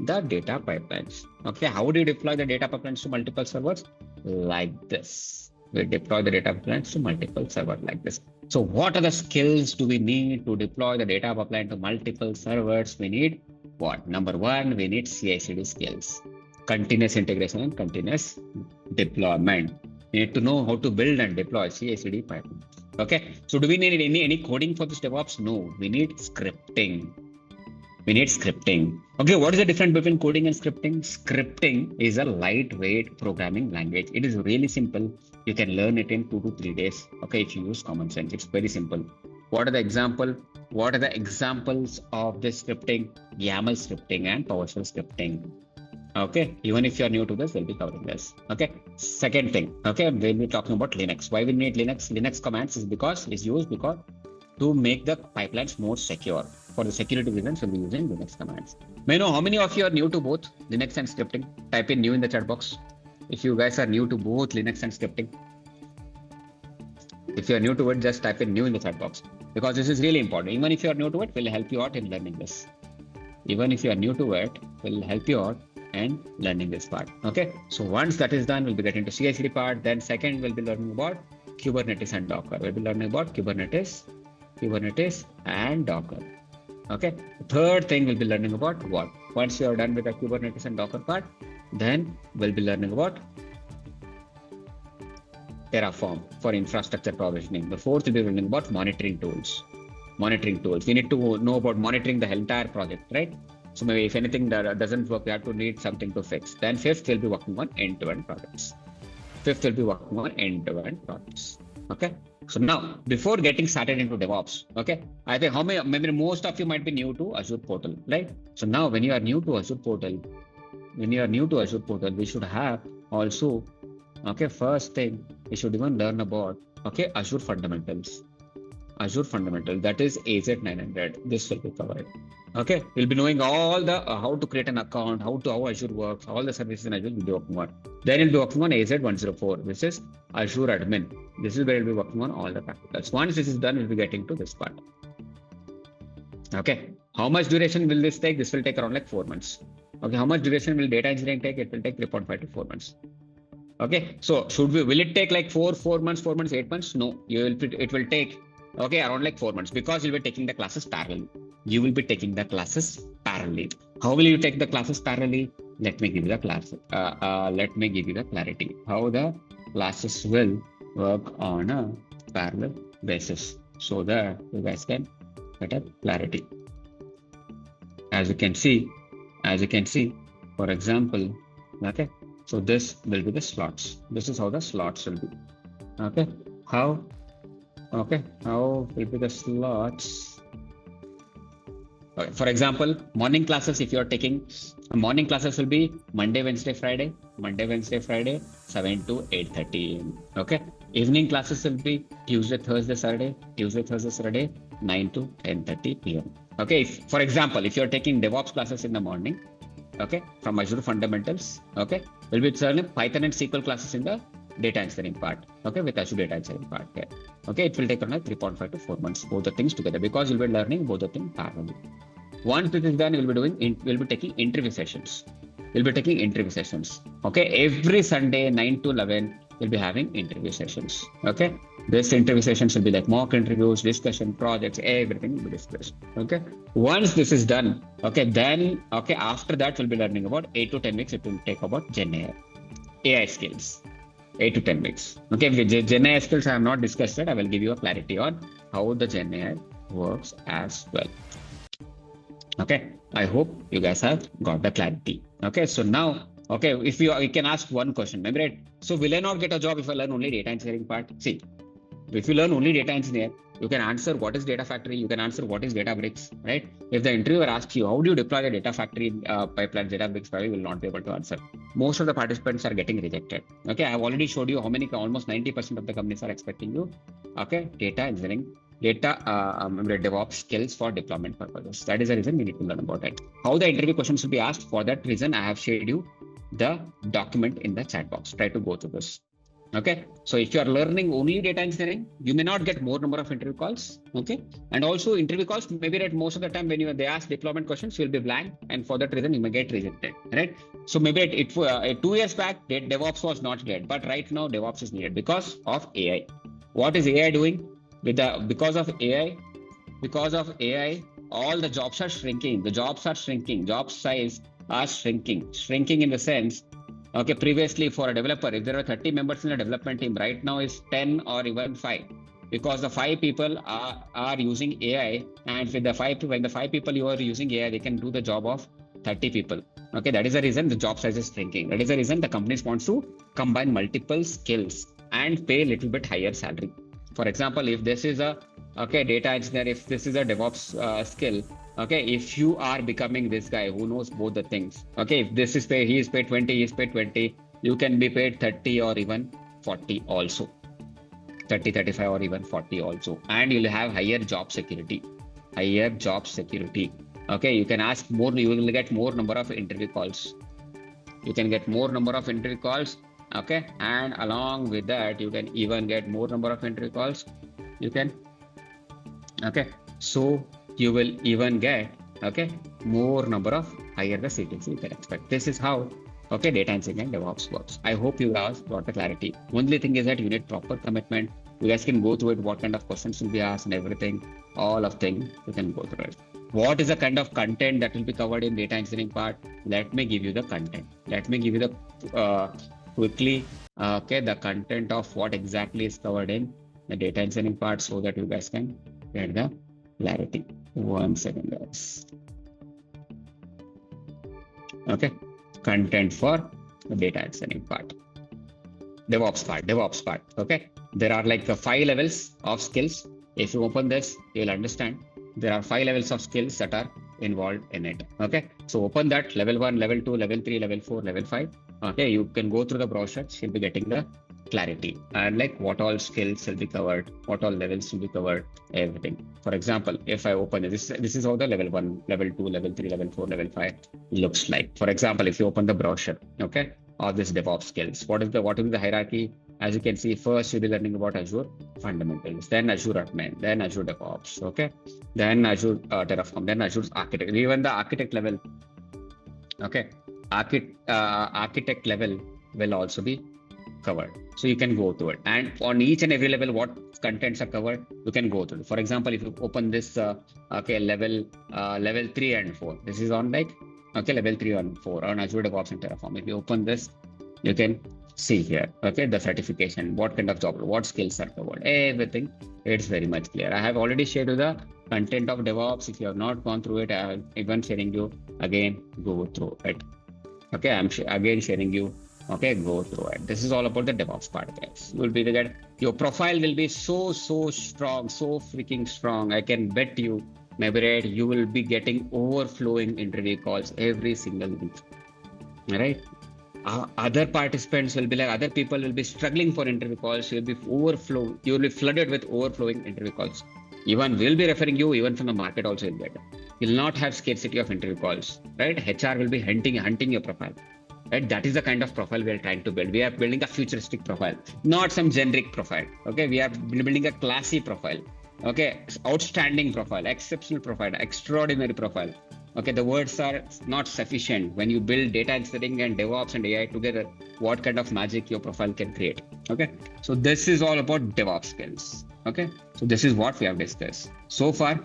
S4: the data pipelines. Okay, how do you deploy the data pipelines to multiple servers? Like this. We deploy the data pipelines to multiple servers like this. So what are the skills do we need to deploy the data pipeline to multiple servers? We need what? Number 1, we need CI/CD skills, continuous integration and continuous deployment. We need to know how to build and deploy CI/CD pipeline. Okay, so do we need any coding for this DevOps? No, we need scripting. We need scripting. Okay, what is the difference between coding and scripting? Scripting is a lightweight programming language. It is really simple. You can learn it in 2 to 3 days. Okay, if you use common sense, it's very simple. What are the examples of this scripting? YAML scripting and PowerShell scripting. Okay, even if you are new to this, we'll be covering this. Okay, second thing. Okay, we'll be talking about Linux. Why we need Linux? Linux commands is used because to make the pipelines more secure. For the security reasons, we'll be using Linux commands. May I know how many of you are new to both Linux and scripting? Type in new in the chat box. If you guys are new to both Linux and scripting. If you are new to it, just type in new in the chat box. Because this is really important. Even if you are new to it, we'll help you out in learning this. Even if you are new to it, we'll help you out in learning this part. Okay. So once that is done, we'll be getting to CI/CD part. Then second, we'll be learning about Kubernetes and Docker. We'll be learning about Kubernetes and Docker. Okay. Third thing we'll be learning about what? Once you are done with the Kubernetes and Docker part, then we'll be learning about Terraform for infrastructure provisioning. The fourth we'll be learning about monitoring tools. We need to know about monitoring the entire project, right? So maybe if anything that doesn't work, we have to need something to fix. Then fifth, we'll be working on end-to-end projects. Okay. So now, before getting started into DevOps, okay, I think maybe most of you might be new to Azure portal, right? So now when you are new to Azure portal, we should have also, okay, first thing, we should even learn about, okay, Azure fundamentals. Azure fundamental, that is AZ900. This will be covered. Okay, we'll be knowing all the how to create an account, how Azure works, all the services in Azure we'll be working on. Then we'll be working on AZ104, which is Azure admin. This is where we'll be working on all the practicals. Once this is done, we'll be getting to this part. Okay, how much duration will this take? This will take around like 4 months. Okay, how much duration will data engineering take? It will take 3.5 to 4 months. Okay, so will it take like 4 months, 8 months? No, it will take around like 4 months, because you'll be taking the classes parallel. You will be taking the classes parallelly. How will you take the classes parallelly? Let me give you the class. Let me give you the clarity. How the classes will work on a parallel basis, so that you guys can get a clarity. As you can see, for example, okay. So this will be the slots. This is how the slots will be. Okay. How will be the slots? Okay. For example, morning classes, if you are taking morning classes, will be Monday, Wednesday, Friday, 7 to 8:30 AM. Okay. Evening classes will be Tuesday, Thursday, Saturday, 9 to 10:30 PM. Okay. For example, if you are taking DevOps classes in the morning, okay, from Azure fundamentals, okay, will be certainly Python and SQL classes in the data engineering part, okay, with Azure data engineering part. Okay, it will take around 3.5 to 4 months, both the things together, because you'll be learning both the things parallelly. Once this is done, we'll be taking interview sessions. Okay, every Sunday 9 to 11, we'll be having interview sessions. Okay, this interview sessions will be like mock interviews, discussion, projects, everything will be discussed. Okay, once this is done, okay, then after that we'll be learning about 8 to 10 weeks. It will take about Gen AI skills. 8 to 10 weeks. Okay, with Gen AI skills I have not discussed it. I will give you a clarity on how the Gen AI works as well. Okay, I hope you guys have got the clarity. Okay, so now, okay, if you can ask one question, maybe, right? So will I not get a job if I learn only data engineering part? See, if you learn only data engineer, you can answer what is data factory, you can answer what is Databricks, right? If the interviewer asks you, how do you deploy the data factory pipeline, Databricks, probably will not be able to answer. Most of the participants are getting rejected. Okay, I've already showed you how many, almost 90% of the companies are expecting you, okay, data engineering, DevOps skills for deployment purposes. That is the reason we need to learn about it. How the interview questions will be asked, for that reason, I have shared you the document in the chat box. Try to go through this. Okay, so if you are learning only data engineering, you may not get more number of interview calls. Okay, and also interview calls, maybe at most of the time when they ask deployment questions, you'll be blank, and for that reason you may get rejected, right? So maybe 2 years back, DevOps was not needed, but right now DevOps is needed because of AI. What is AI doing? Because of AI, all the jobs are shrinking. Job size are shrinking in the sense, okay, previously for a developer, if there were 30 members in a development team, right now is 10 or even 5, because the 5 people are using AI, and with when the 5 people you are using AI, they can do the job of 30 people. Okay, that is the reason the job size is shrinking. That is the reason the companies wants to combine multiple skills and pay a little bit higher salary. For example, if this is a data engineer, if this is a DevOps skill, okay, if you are becoming this guy who knows both the things, okay, if this is paid, he is paid 20, he is paid 20, you can be paid 30 or even 40 also, 30, 35 or even 40 also, and you'll have higher job security. Okay, you can ask more, you will get more number of interview calls. Okay, and along with that, you can even get more number of interview calls. So you will even get, okay, more number of higher the CTC you can expect. This is how, okay, data engineering and DevOps works. I hope you guys got the clarity. Only thing is that you need proper commitment. You guys can go through it, what kind of questions will be asked and everything, all of things, you can go through it. What is the kind of content that will be covered in data engineering part? Let me give you the content. Quickly, okay, the content of what exactly is covered in the data engineering part, so that you guys can get the clarity. 1 second, guys. Okay, content for the data engineering part, DevOps part. Okay, there are like 5 levels of skills. If you open this, you'll understand there are 5 levels of skills that are involved in it. Okay, so open that, level 1, level 2, level 3, level 4, level 5. Okay, you can go through the browser. You'll be getting the clarity and like what all skills will be covered, what all levels will be covered, everything. For example, if I open this is how the level 1, level 2, level 3, level 4, level 5 looks like. For example, if you open the brochure, okay, of this DevOps skills, what is the hierarchy? As you can see, first you'll be learning about Azure fundamentals, then Azure admin, then Azure DevOps, okay, then Azure Terraform, then Azure architect, even the architect level, okay, architect level will also be covered. So you can go through it, and on each and every level, what contents are covered, you can go through. For example, if you open this, level 3 and 4, this is on like, okay, level 3 and 4 on Azure DevOps and Terraform. If you open this, you can see here, okay, the certification, what kind of job, what skills are covered, everything. It's very much clear. I have already shared you the content of DevOps. If you have not gone through it, I am even sharing you again, go through it. Okay, I'm again sharing you. Okay, go through it. This is all about the DevOps part, guys. You will be that your profile will be so strong, so freaking strong. I can bet you, maybe you will be getting overflowing interview calls every single week. All right. Other participants will be like, other people will be struggling for interview calls. You'll be you will be flooded with overflowing interview calls. Even we'll be referring you, even from the market also you'll get. You'll not have scarcity of interview calls, right? HR will be hunting your profile, right? That is the kind of profile we are trying to build. We are building a futuristic profile, not some generic profile. Okay, we are building a classy profile. Okay, outstanding profile, exceptional profile, extraordinary profile. Okay, the words are not sufficient. When you build data engineering and DevOps and AI together, what kind of magic your profile can create. Okay, so this is all about DevOps skills. Okay, so this is what we have discussed so far.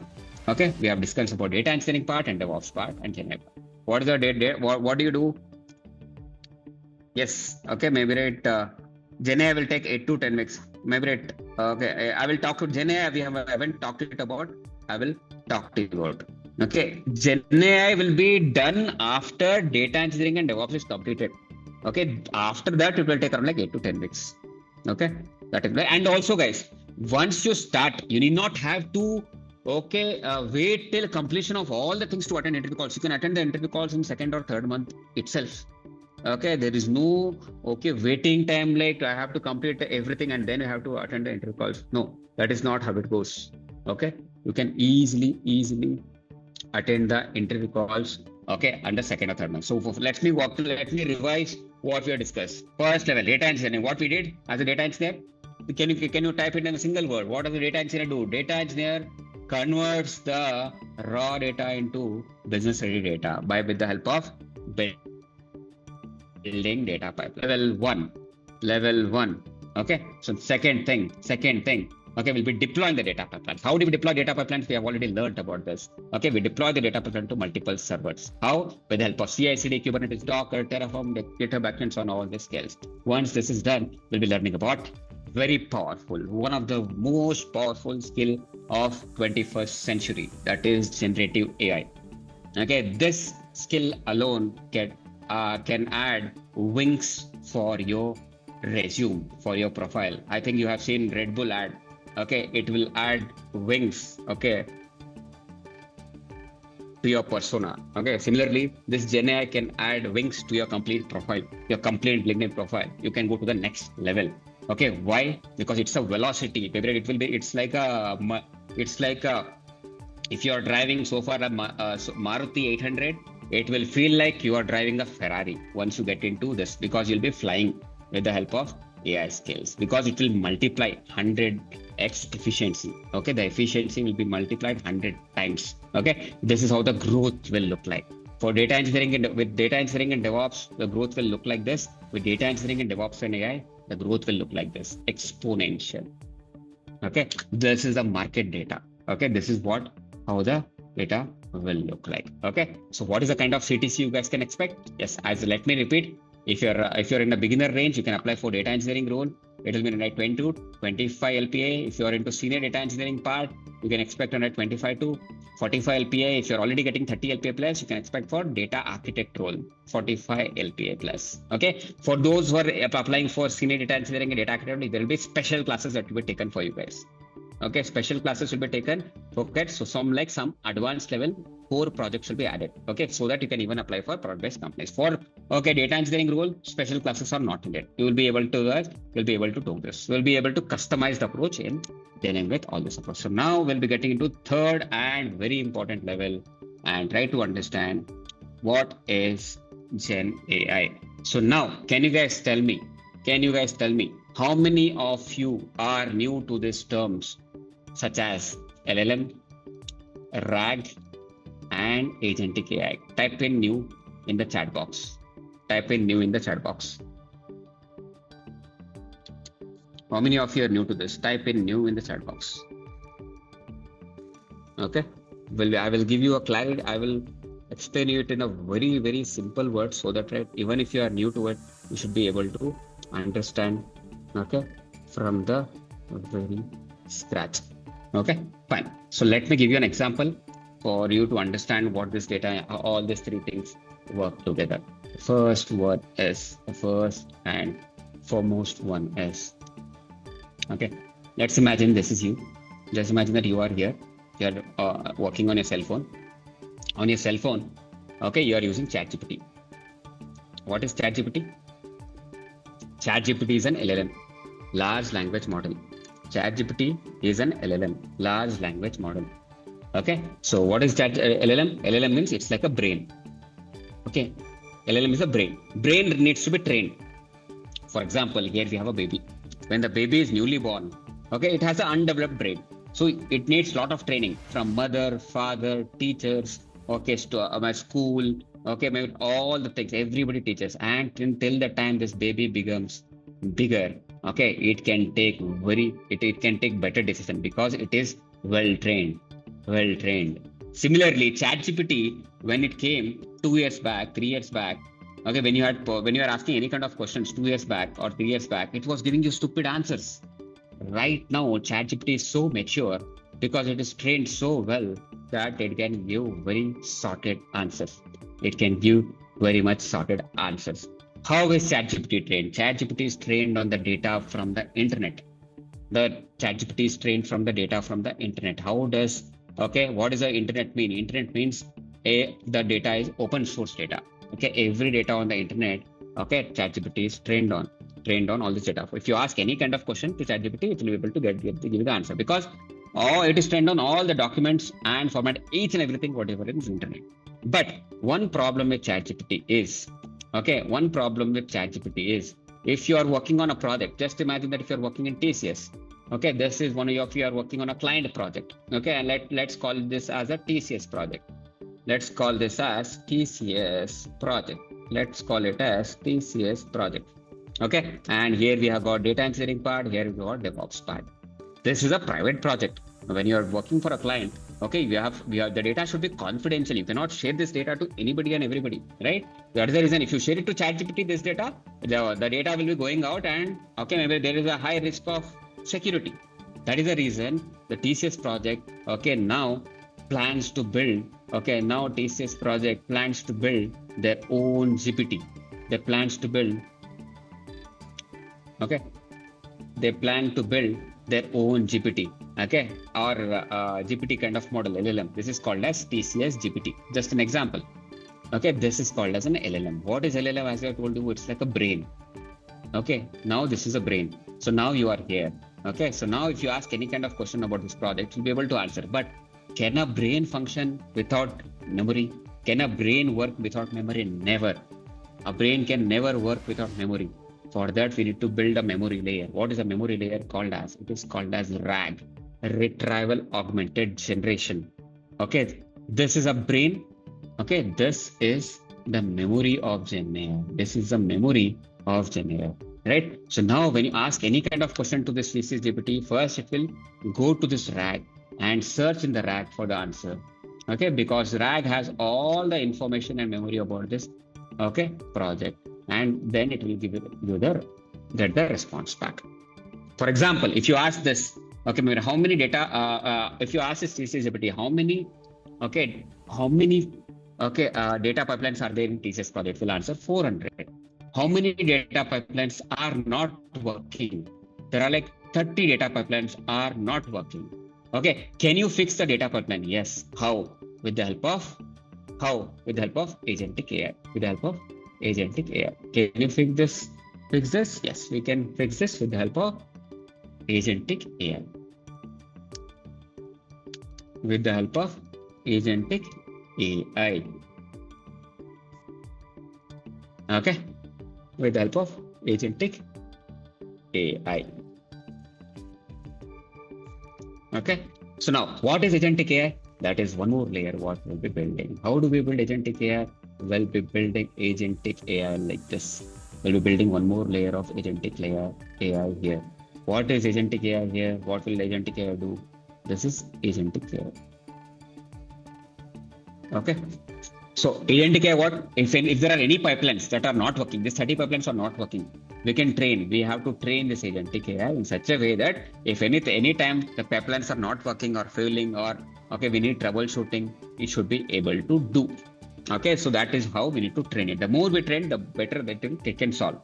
S4: Okay, we have discussed about data engineering part and DevOps part and GenAI. What is the data? What do you do? Yes, okay, maybe GenAI will take 8 to 10 weeks. Maybe okay, I will talk to GenAI. I haven't talked it about. I will talk to you about. Okay, GenAI will be done after data engineering and DevOps is completed. Okay, after that it will take around like 8 to 10 weeks. Okay, that is and also guys, once you start, you need not have to wait till completion of all the things to attend interview calls. You can attend the interview calls in 2nd or 3rd month itself. Okay, there is no waiting time like I have to complete everything and then I have to attend the interview calls. No, that is not how it goes. Okay, you can easily attend the interview calls, okay, under 2nd or 3rd month. So let me revise what we have discussed. First level, data engineering. What we did as a data engineer, can you type it in a single word? What does a data engineer do? Data engineer converts the raw data into business ready data with the help of building data pipeline. Level one. Okay. So second thing. Okay, we'll be deploying the data pipelines. How do we deploy data pipelines? We have already learned about this. Okay, we deploy the data pipeline to multiple servers. How? With the help of CI/CD, Kubernetes, Docker, Terraform, GitHub Actions on all the skills. Once this is done, we'll be learning about very powerful, one of the most powerful skill of 21st century, that is generative AI. Okay, this skill alone can add wings for your resume, for your profile. I think you have seen Red Bull ad. Okay, it will add wings, okay, to your persona. Okay, similarly, this GenAI can add wings to your complete profile, your complete LinkedIn profile. You can go to the next level. Okay, why? Because it's a velocity. It's like if you are driving so far a Maruti 800, it will feel like you are driving a Ferrari once you get into this, because you'll be flying with the help of AI skills, because it will multiply 100x efficiency. Okay, the efficiency will be multiplied 100 times. Okay, this is how the growth will look like. For data engineering and with data engineering and DevOps, the growth will look like this. With data engineering and DevOps and AI, the growth will look like this, exponential. Okay, this is the market data. Okay, this is how the data will look like. Okay, so what is the kind of CTC you guys can expect? Yes, let me repeat. If you're in the beginner range, you can apply for data engineering role. It will be like 20 to 25 LPA. If you are into senior data engineering part, you can expect around 25 to 45 LPA. If you're already getting 30 LPA plus, you can expect for data architect role 45 LPA plus. Okay. For those who are applying for senior data engineering and data architect, there will be special classes that will be taken for you guys. Okay, special classes will be taken. Okay, so some advanced level core projects will be added. Okay, so that you can even apply for product-based companies. For data engineering role, special classes are not needed. You will be able to do this. We'll be able to customize the approach in dealing with all this approach. So now we'll be getting into third and very important level and try to understand what is Gen AI. So now, can you guys tell me how many of you are new to these terms such as LLM, RAG, and agentic AI? Type in new in the chat box. How many of you are new to this? Type in new in the chat box. Okay. Well, I will give you a clarity. I will explain it in a very, very simple word so that even if you are new to it, you should be able to understand, okay, from the very scratch. Okay, fine. So let me give you an example for you to understand what this data, all these three things work together. The first and foremost one is, okay, let's imagine this is you. Just imagine that you are here. You are working on your cell phone. On your cell phone, okay, you are using ChatGPT. What is ChatGPT? ChatGPT is an LLM, large language model. ChatGPT is an LLM, large language model. Okay, so what is LLM? LLM means it's like a brain. Okay, LLM is a brain. Brain needs to be trained. For example, here we have a baby. When the baby is newly born, okay, it has an undeveloped brain. So it needs a lot of training from mother, father, teachers, okay, my school, okay, maybe all the things, everybody teaches. And until the time this baby becomes bigger, okay, it can take better decision because it is well trained. Similarly, ChatGPT, when it came 2 years back, 3 years back, okay, when you are asking any kind of questions 2 years back or 3 years back, it was giving you stupid answers. Right now, ChatGPT is so mature because it is trained so well that it can give very sorted answers. It can give very much sorted answers. How is ChatGPT trained? ChatGPT is trained on the data from the internet. The ChatGPT is trained from the data from the internet. What does the internet mean? Internet means the data is open source data. Okay, every data on the internet, okay, ChatGPT is trained on all this data. If you ask any kind of question to ChatGPT, it will be able to give you the answer because it is trained on all the documents and format, each and everything, whatever is internet. But one problem with ChatGPT is, if you are working on a project, just imagine that if you're working in TCS, okay, this is one of you are working on a client project, okay, and let's call this as a TCS project. Let's call this as TCS project. Okay, and here we have got data engineering part, here we got DevOps part. This is a private project. When you are working for a client, okay, we have the data should be confidential. You cannot share this data to anybody and everybody, right? That is the reason if you share it to ChatGPT, this data, the data will be going out, and okay, maybe there is a high risk of security. That is the reason the TCS project, okay, now plans to build, okay, now TCS project plans to build their own GPT. They plan to build their own GPT, okay, or GPT kind of model, LLM. This is called as TCS GPT. Just an example. Okay, this is called as an LLM. What is LLM? As I told you, it's like a brain. Okay, now this is a brain. So now you are here. Okay, so now if you ask any kind of question about this project, you'll be able to answer. But can a brain function without memory? Can a brain work without memory? Never. A brain can never work without memory. For that, we need to build a memory layer. What is a memory layer called as? It is called as RAG, Retrieval Augmented Generation. Okay, this is a brain. Okay, this is the memory of GenAI. Right? So now when you ask any kind of question to this TCS GPT, first it will go to this RAG and search in the RAG for the answer. Okay, because RAG has all the information and memory about this, okay, project. And then it will give you the response back. For example, if you ask this, okay, how many data, if you ask this TCS GPT, how many data pipelines are there in TCS project, will answer 400. How many data pipelines are not working? There are like 30 data pipelines are not working. Okay, can you fix the data pipeline? Yes. How? With the help of how? With the help of agentic AI. With the help of agentic AI. Can you fix this? Fix this? Yes, we can fix this with the help of agentic AI. With the help of agentic AI. Okay, with the help of agentic AI. Okay, so now what is agentic AI? That is one more layer what we'll be building. How do we build agentic AI? We'll be building agentic AI like this. We'll be building one more layer of agentic layer AI here. What is agentic AI here? What will agentic AI do? This is agentic AI. Okay. So agentic AI, what if there are any pipelines that are not working, these 30 pipelines are not working, we can train. We have to train this agentic AI in such a way that if any time the pipelines are not working or failing or okay, we need troubleshooting, it should be able to do. Okay, so that is how we need to train it. The more we train, the better that it can solve.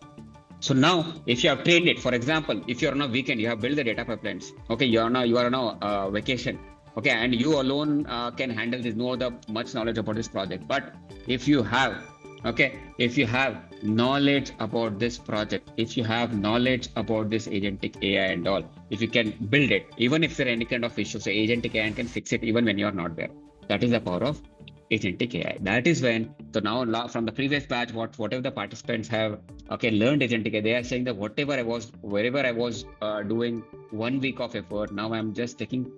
S4: So now, if you have trained it, for example, if you're on a weekend, you have built the data pipelines. Okay, you are on a vacation. Okay, and you alone can handle this, no other much knowledge about this project. But if you have, okay, if you have knowledge about this project, if you have knowledge about this agentic AI and all, if you can build it, even if there are any kind of issues, so agentic AI can fix it even when you are not there. That is the power of agentic AI. That is when, so now from the previous batch, whatever the participants have learned agentic AI, they are saying that wherever I was doing 1 week of effort, now I'm just taking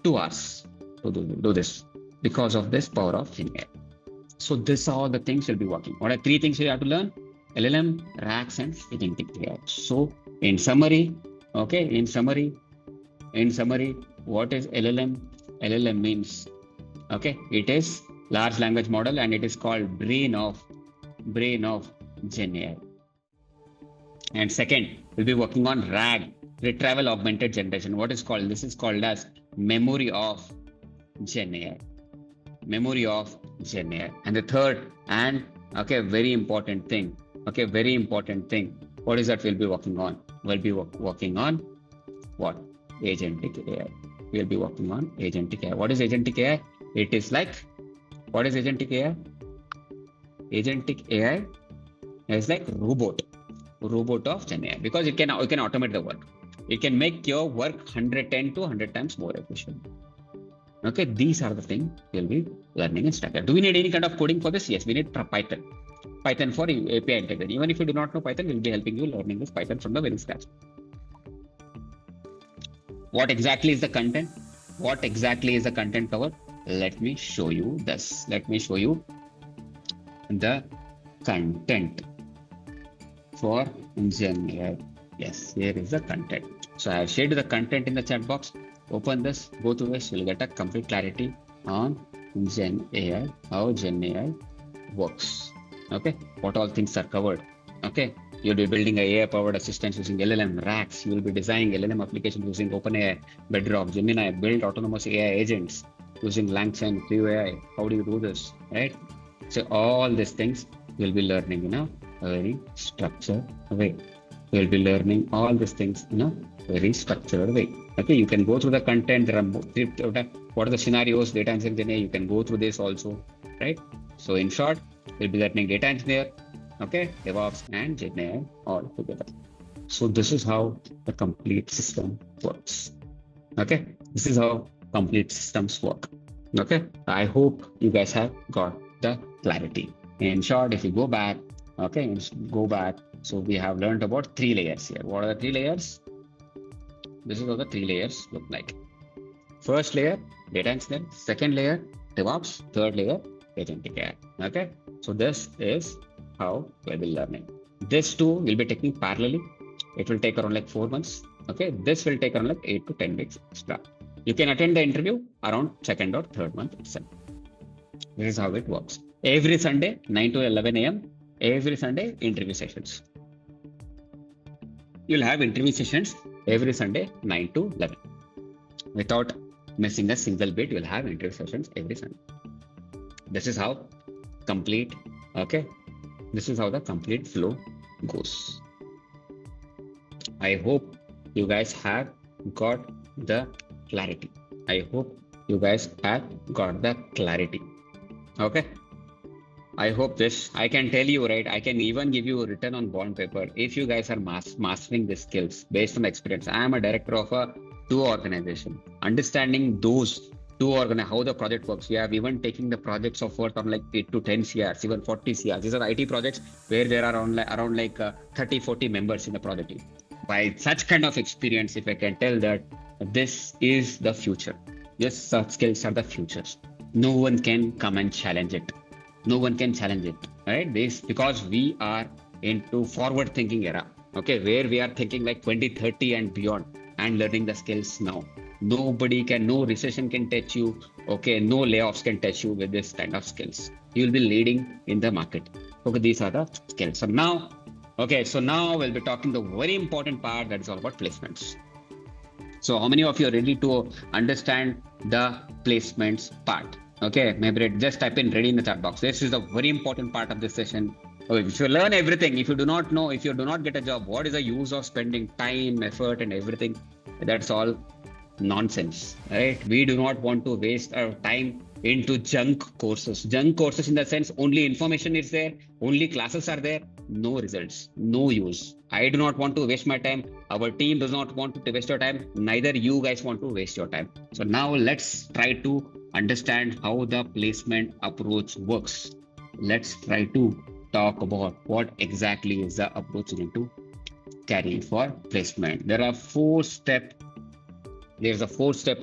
S4: 2 hours to do this because of this power of AI. So this are all the things you'll be working. What are 3 things you have to learn? LLM, RAGs, and agentic AI. So in summary, what is LLM? LLM means, it is large language model and it is called brain of Gen AI. And second, we'll be working on RAG, retrieval augmented generation. This is called as memory of Gen AI. Memory of Gen AI. And the third and very important thing. What is that we'll be working on? We'll be working on what? Agentic AI. We'll be working on agentic AI. What is agentic AI? It is like, what is agentic AI? Agentic AI is like robot of Gen AI, because it can automate the work. It can make your work 110 to 100 times more efficient. Okay, these are the things we'll be learning in Stacker. Do we need any kind of coding for this? Yes, we need Python. Python for API integration. Even if you do not know Python, we'll be helping you learning this Python from the very scratch. What exactly is the content? What exactly is the content covered? Let me show you this. Let me show you the content for Gen AI. Yes, here is the content. So I have shared the content in the chat box. Open this, go through this, you'll get a complete clarity on Gen AI, how Gen AI works. Okay, what all things are covered. Okay, you'll be building a AI-powered assistant using LLM racks. You will be designing LLM applications using OpenAI, Bedrock, Gemini, build autonomous AI agents using LangChain, CrewAI. How do you do this, right? So all these things you'll be learning in a very structured way. You'll be learning all these things in a very structured way. Okay, you can go through the content. There are what are the scenarios, data engineer. You can go through this also, right? So in short, we'll be learning data engineer, DevOps and Gen AI all together. So this is how the complete system works. Okay, this is how complete systems work. Okay, I hope you guys have got the clarity. In short, if you go back, so we have learned about 3 layers here. What are the 3 layers? This is how the 3 layers look like. First layer, data engineer. Second layer, DevOps. Third layer, agentic AI. Okay, so this is how we'll be learning. This too will be taking parallelly. It will take around like 4 months. Okay, this will take around like 8 to 10 weeks extra. You can attend the interview around 2nd or 3rd month itself. This is how it works. Every Sunday, 9 to 11 a.m. Every Sunday, interview sessions. You'll have interview sessions every Sunday, 9 to 11. Without missing a single bit, you'll have interview sessions every Sunday. This is how complete, this is how the complete flow goes. I hope you guys have got the clarity. I hope you guys have got the clarity. Okay. I hope this, I can tell you, right? I can even give you a written on bond paper if you guys are mastering the skills based on experience. I am a director of a two organization. Understanding those two how the project works. We have even taking the projects of worth on like 8 to 10 CRs, even 40 CRs. These are IT projects where there are around 30, 40 members in the project team. By such kind of experience, if I can tell that this is the future. Yes, such skills are the futures. No one can come and challenge it. No one can challenge it, right? This because we are into forward thinking era, okay, where we are thinking like 2030 and beyond and learning the skills now. Nobody can, no recession can touch you, okay, no layoffs can touch you with this kind of skills. You will be leading in the market. Okay, these are the skills. So now we'll be talking the very important part that is all about placements. So how many of you are ready to understand the placements part? Okay, maybe just type in ready in the chat box. This is a very important part of this session. Okay, if you learn everything, if you do not know, if you do not get a job, what is the use of spending time, effort, and everything? That's all nonsense, right? We do not want to waste our time into junk courses. Junk courses in the sense only information is there, only classes are there, no results, no use. I do not want to waste my time. Our team does not want to waste your time. Neither you guys want to waste your time. So now let's try to understand how the placement approach works. Let's try to talk about what exactly is the approach you need to carry for placement. There's a four-step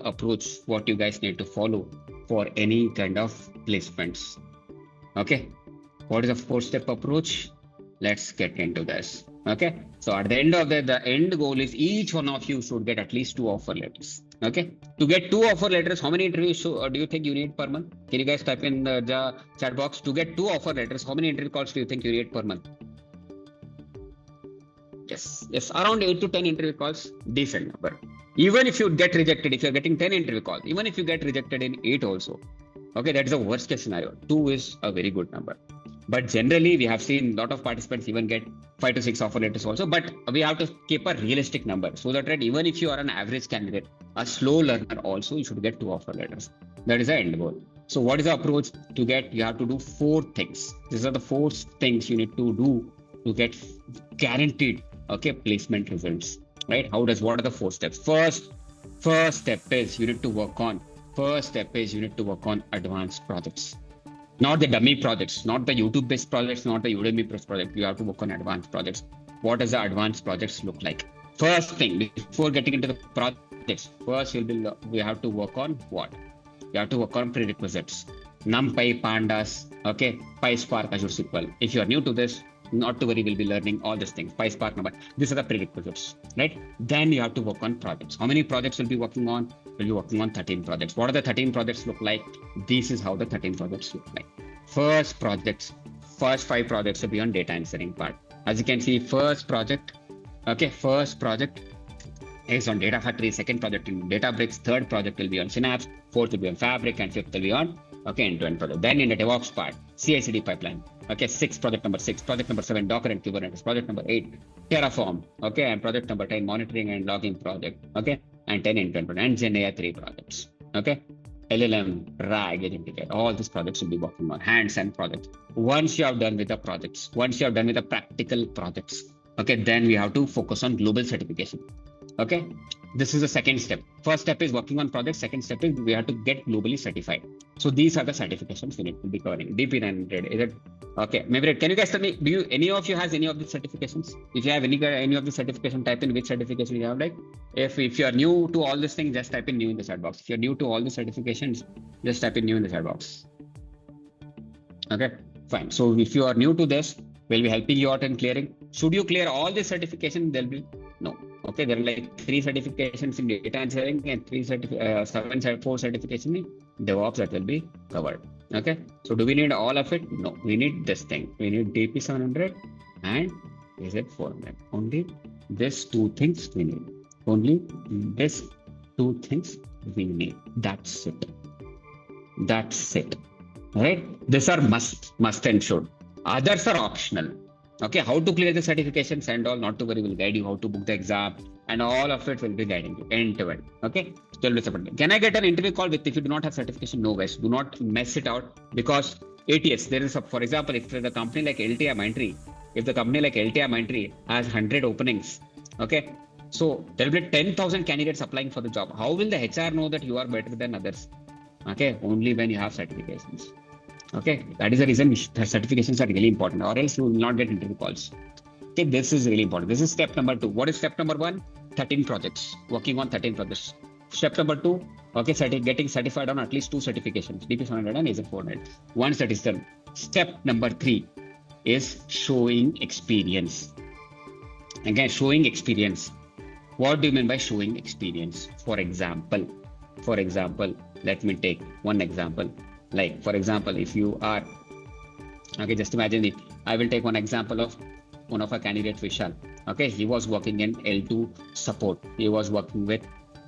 S4: approach what you guys need to follow for any kind of placements. Okay, what is a four-step approach? Let's get into this. Okay, so at the end of the end goal is each one of you should get at least 2 offer letters. Okay, to get 2 offer letters, how many interviews do you think you need per month? Can you guys type in the chat box? To get 2 offer letters, how many interview calls do you think you need per month? Yes, around 8 to 10 interview calls, decent number. Even if you get rejected, if you're getting 10 interview calls, even if you get rejected in 8 also, okay, that is a worst case scenario. 2 is a very good number. But generally, we have seen a lot of participants even get 5 to 6 offer letters also. But we have to keep a realistic number so that, right, even if you are an average candidate, a slow learner also, you should get 2 offer letters. That is the end goal. So what is the approach to get? You have to do 4 things. These are the 4 things you need to do to get guaranteed, okay, placement results, right? What are the 4 steps? First step is you need to work on advanced projects. Not the dummy projects, not the YouTube-based projects, not the Udemy-based project. You have to work on advanced projects. What does the advanced projects look like? First thing, before getting into the projects, first we have to work on what? You have to work on prerequisites. NumPy, Pandas, okay, PySpark, Azure SQL. If you are new to this, not to worry, we'll be learning all these things. PySpark, NumPy. These are the prerequisites, right? Then you have to work on projects. How many projects will be working on? We'll be working on 13 projects. What are the 13 projects look like? This is how the 13 projects look like. First 5 projects will be on data engineering part. As you can see, first project is on Data Factory, second project in Databricks, third project will be on Synapse, fourth will be on Fabric, and fifth will be on end-to-end project. Then in the DevOps part, CI/CD pipeline. Okay, project number 6, project number 7, Docker and Kubernetes, project number 8, Terraform, okay, and project number 10, monitoring and logging project, okay, and 10 end-to-end project, and GenAI 3 projects, okay. LLM, RAG, Agentic, all these projects will be working on hands-on projects. Once you are done with the projects, once you are done with the practical projects, okay, then we have to focus on global certification. Okay, this is the second step. First step is working on projects. Second step is we have to get globally certified. So these are the certifications we need to be covering. DP900, is it? Okay, maybe any guys tell me, any of you has any of these certifications? If you have any of the certification, type in which certification you have. Like, if you are new to all these things, just type in new in the chat box. If you're new to all the certifications, just type in new in the chat box. Okay, fine. So if you are new to this, we'll be helping you out in clearing. Should you clear all the certifications? There'll be no. Okay, there are like 3 certifications in data engineering and 4 certifications in DevOps that will be covered. Okay, so do we need all of it? No, we need this thing. We need DP700 and AZ400. Only these 2 things we need. Only these 2 things we need. That's it. Right? These are must and should. Others are optional. Okay, how to clear the certifications and all, not to worry, we'll guide you how to book the exam, and all of it will be guiding you end to end. Okay, so will be supported. Can I get an interview call with, if you do not have certification? No, guys, do not mess it out, because ATS, there is a, for example, if the company like LTI Mindtree, if the company like LTI Mindtree has 100 openings, okay, so there will be 10,000 candidates applying for the job. How will the HR know that you are better than others? Okay, only when you have certifications. Okay, that is the reason certifications are really important, or else you will not get interview calls. Okay, this is really important. This is step number 2. What is step number 1? 13 projects, working on 13 projects. Step number 2, okay, getting certified on at least 2 certifications, DP700 and AZ400. Once that is done, step number 3 is showing experience. Again, showing experience. What do you mean by showing experience? For example, let me take one example. Like, for example, if you are, okay, just imagine it. I will take one example of one of our candidates, Vishal. Okay, he was working in L2 support. He was working with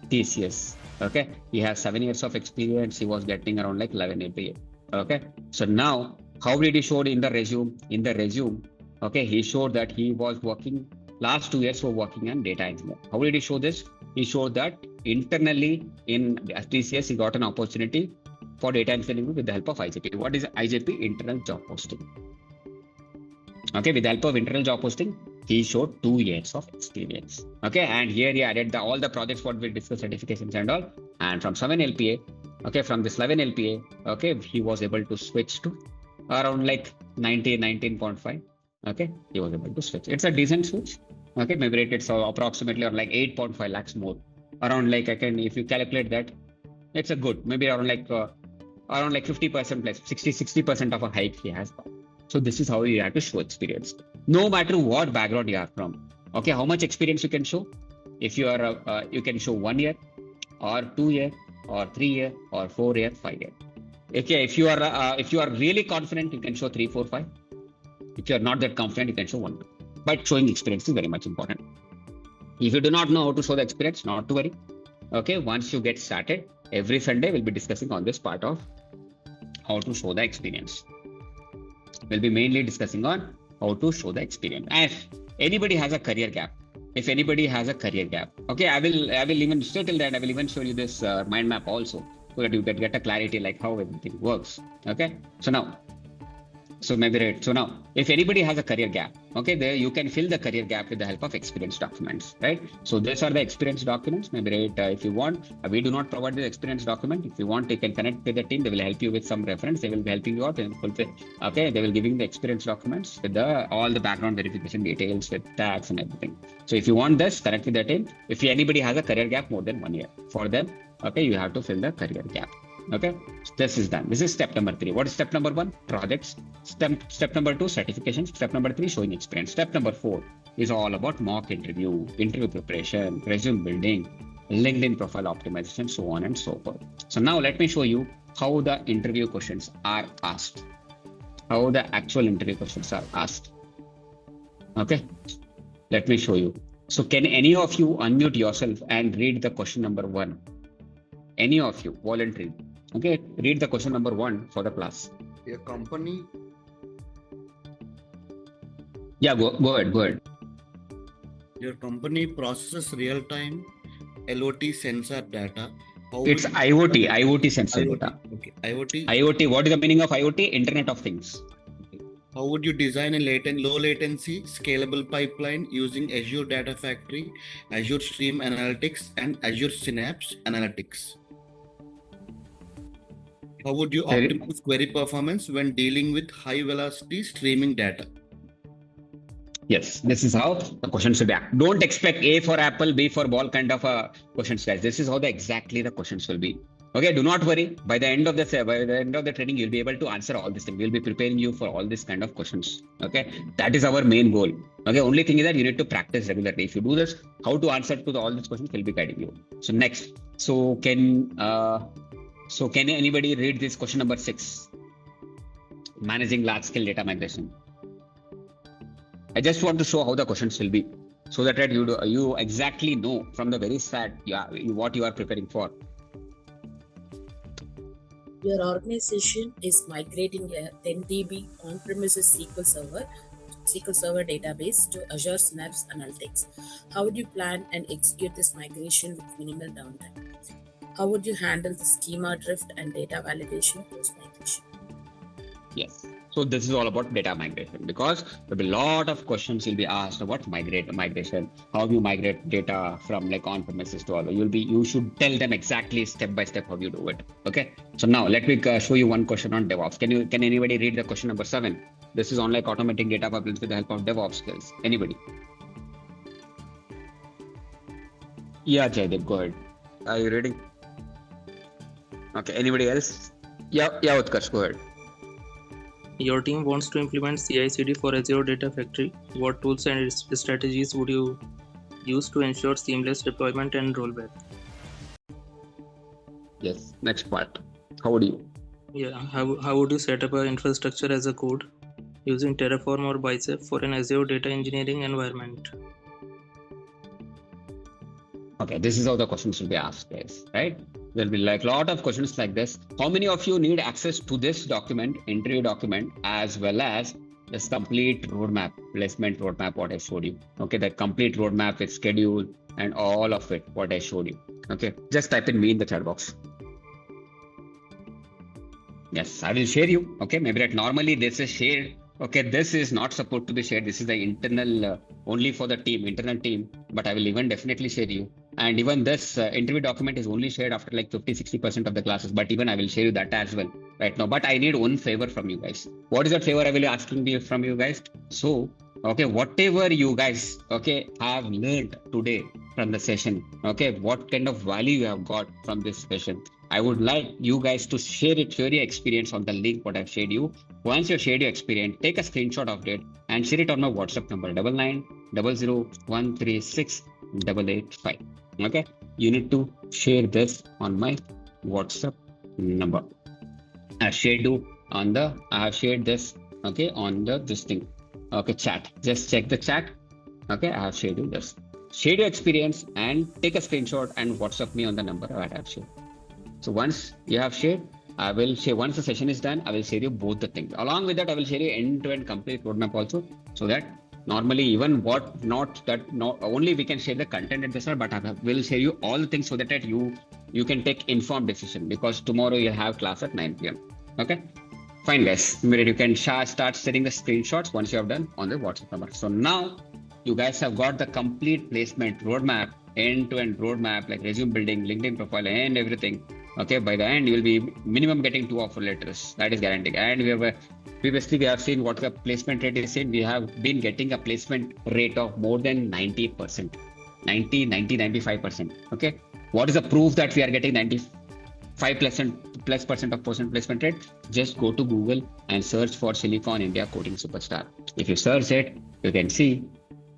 S4: TCS. Okay, he has 7 years of experience. He was getting around like 11 LPA. Okay, so now how did he show it in the resume? In the resume, okay, he showed that he was working last 2 years for working on data engineer. How did he show this? He showed that internally in TCS, he got an opportunity for data engineering with the help of IJP. What is IJP? Internal job posting. Okay, with the help of internal job posting, he showed 2 years of experience. Okay, and here he added all the projects what we discussed, certifications and all. And from 7 LPA, okay, from this 11 LPA, okay, he was able to switch to around like 19.5. Okay, he was able to switch. It's a decent switch. Okay, maybe it's approximately or like 8.5 lakhs more. Around like, if you calculate that, it's a good, maybe around like 50% plus, 60% of a hike he has got. So this is how you have to show experience, no matter what background you are from. Okay, how much experience you can show? If you are, you can show 1 year, or 2 year, or 3 year, or 4 year, 5 year. Okay, if you are really confident, you can show 3, 4, 5. If you are not that confident, you can show 1, 2. But showing experience is very much important. If you do not know how to show the experience, not to worry. Okay, once you get started, every Sunday we'll be discussing on this part of how to show the experience. We'll be mainly discussing on how to show the experience. And if anybody has a career gap, okay, I will even stay till that. I will even show you this mind map also, so that you can get a clarity like how everything works. Okay, so now, if anybody has a career gap, okay, there you can fill the career gap with the help of experience documents, right? So these are the experience documents. Maybe if you want, we do not provide the experience document. If you want, you can connect with the team. They will help you with some reference. They will be helping you out and fulfill. Okay, they will giving the experience documents with all the background verification details with tags and everything. So if you want this, connect with the team. If anybody has a career gap more than 1 year, for them, okay, you have to fill the career gap. Okay, this is done. This is step number 3. What is step number 1? Projects. Step number 2, certifications. Step number 3, showing experience. Step number 4 is all about mock interview preparation, resume building, LinkedIn profile optimization, so on and so forth. So now let me show you how the interview questions are asked. How the actual interview questions are asked. Okay, let me show you. So can any of you unmute yourself and read the question number 1? Any of you, voluntary. Okay, read the question number 1 for the class.
S5: Your company.
S4: Yeah, go ahead.
S5: Your company processes real-time LOT sensor data.
S4: It's IoT sensor data.
S5: Okay, IoT.
S4: IoT, what is the meaning of IoT? Internet of Things.
S5: How would you design a low latency, scalable pipeline using Azure Data Factory, Azure Stream Analytics, and Azure Synapse Analytics? How would you optimize query performance when dealing with high velocity streaming data?
S4: Yes, this is how the question should be. Don't expect A for apple, B for ball kind of a questions, guys. This is how exactly the questions will be. Okay, do not worry. By the end of the training, you'll be able to answer all these things. We'll be preparing you for all these kind of questions. Okay, that is our main goal. Okay, only thing is that you need to practice regularly. If you do this, how to answer to all these questions, we'll be guiding you. So next, can anybody read this question number 6? Managing large scale data migration. I just want to show how the questions will be, so that you exactly know from the very start what you are preparing for.
S6: Your organization is migrating a 10 TB on-premises SQL Server SQL Server database to Azure Synapse Analytics. How would you plan and execute this migration with minimal downtime? How would you handle the schema drift and data validation post-migration?
S4: Yes. So this is all about data migration, because there'll be a lot of questions will be asked about migration, how you migrate data from like on-premises to other. You should tell them exactly step by step how you do it. Okay. So now let me show you one question on DevOps. Can anybody read the question number 7? This is on like automating data pipelines with the help of DevOps skills. Anybody? Yeah, Jaydeep, go ahead. Are you reading? Okay. Anybody else? Yeah, Utkarsh, go ahead.
S7: Your team wants to implement CI/CD for Azure Data Factory. What tools and strategies would you use to ensure seamless deployment and rollback?
S4: Yes. Next part. How would you?
S7: Yeah, how would you set up an infrastructure as a code using Terraform or Bicep for an Azure data engineering environment?
S4: Okay, this is how the questions will be asked, guys, right? There'll be like a lot of questions like this. How many of you need access to this document, interview document, as well as this complete roadmap, placement roadmap, what I showed you? Okay, the complete roadmap with schedule and all of it, what I showed you. Okay, just type in me in the chat box. Yes, I will share you. Okay, maybe that normally this is shared. Okay, this is not supposed to be shared. This is the internal, only for the team, internal team, but I will even definitely share you. And even this interview document is only shared after like 50-60% of the classes, but even I will share you that as well right now. But I need one favor from you guys. What is that favor I will be asking from you guys? So, okay, whatever you guys, okay, have learned today from the session, okay, what kind of value you have got from this session, I would like you guys to share your experience on the link what I've shared you. Once you shared your experience, take a screenshot of it and share it on my WhatsApp number 9900136885. Okay, you need to share this on my WhatsApp number. I have shared this, okay, on this thing, okay, chat. Just check the chat. Okay, I have shared you this. Share your experience and take a screenshot and WhatsApp me on the number I have shared. So once you have shared, I will share, once the session is done, I will share you both the things. Along with that, I will share you end-to-end complete roadmap also, so that normally even only we can share the content at the start, but I will share you all the things so that you can take informed decision, because tomorrow you'll have class at 9 p.m. Okay, fine guys, you can start sharing the screenshots once you have done on the WhatsApp number. So now you guys have got the complete placement roadmap, end-to-end roadmap, like resume building, LinkedIn profile, and everything. Okay, by the end you will be minimum getting 2 offer letters. That is guaranteed. And previously we have seen what the placement rate is in. We have been getting a placement rate of more than 90%, 95%. Okay, what is the proof that we are getting 95% of placement rate? Just go to Google and search for Silicon India Coding Superstar. If you search it, you can see.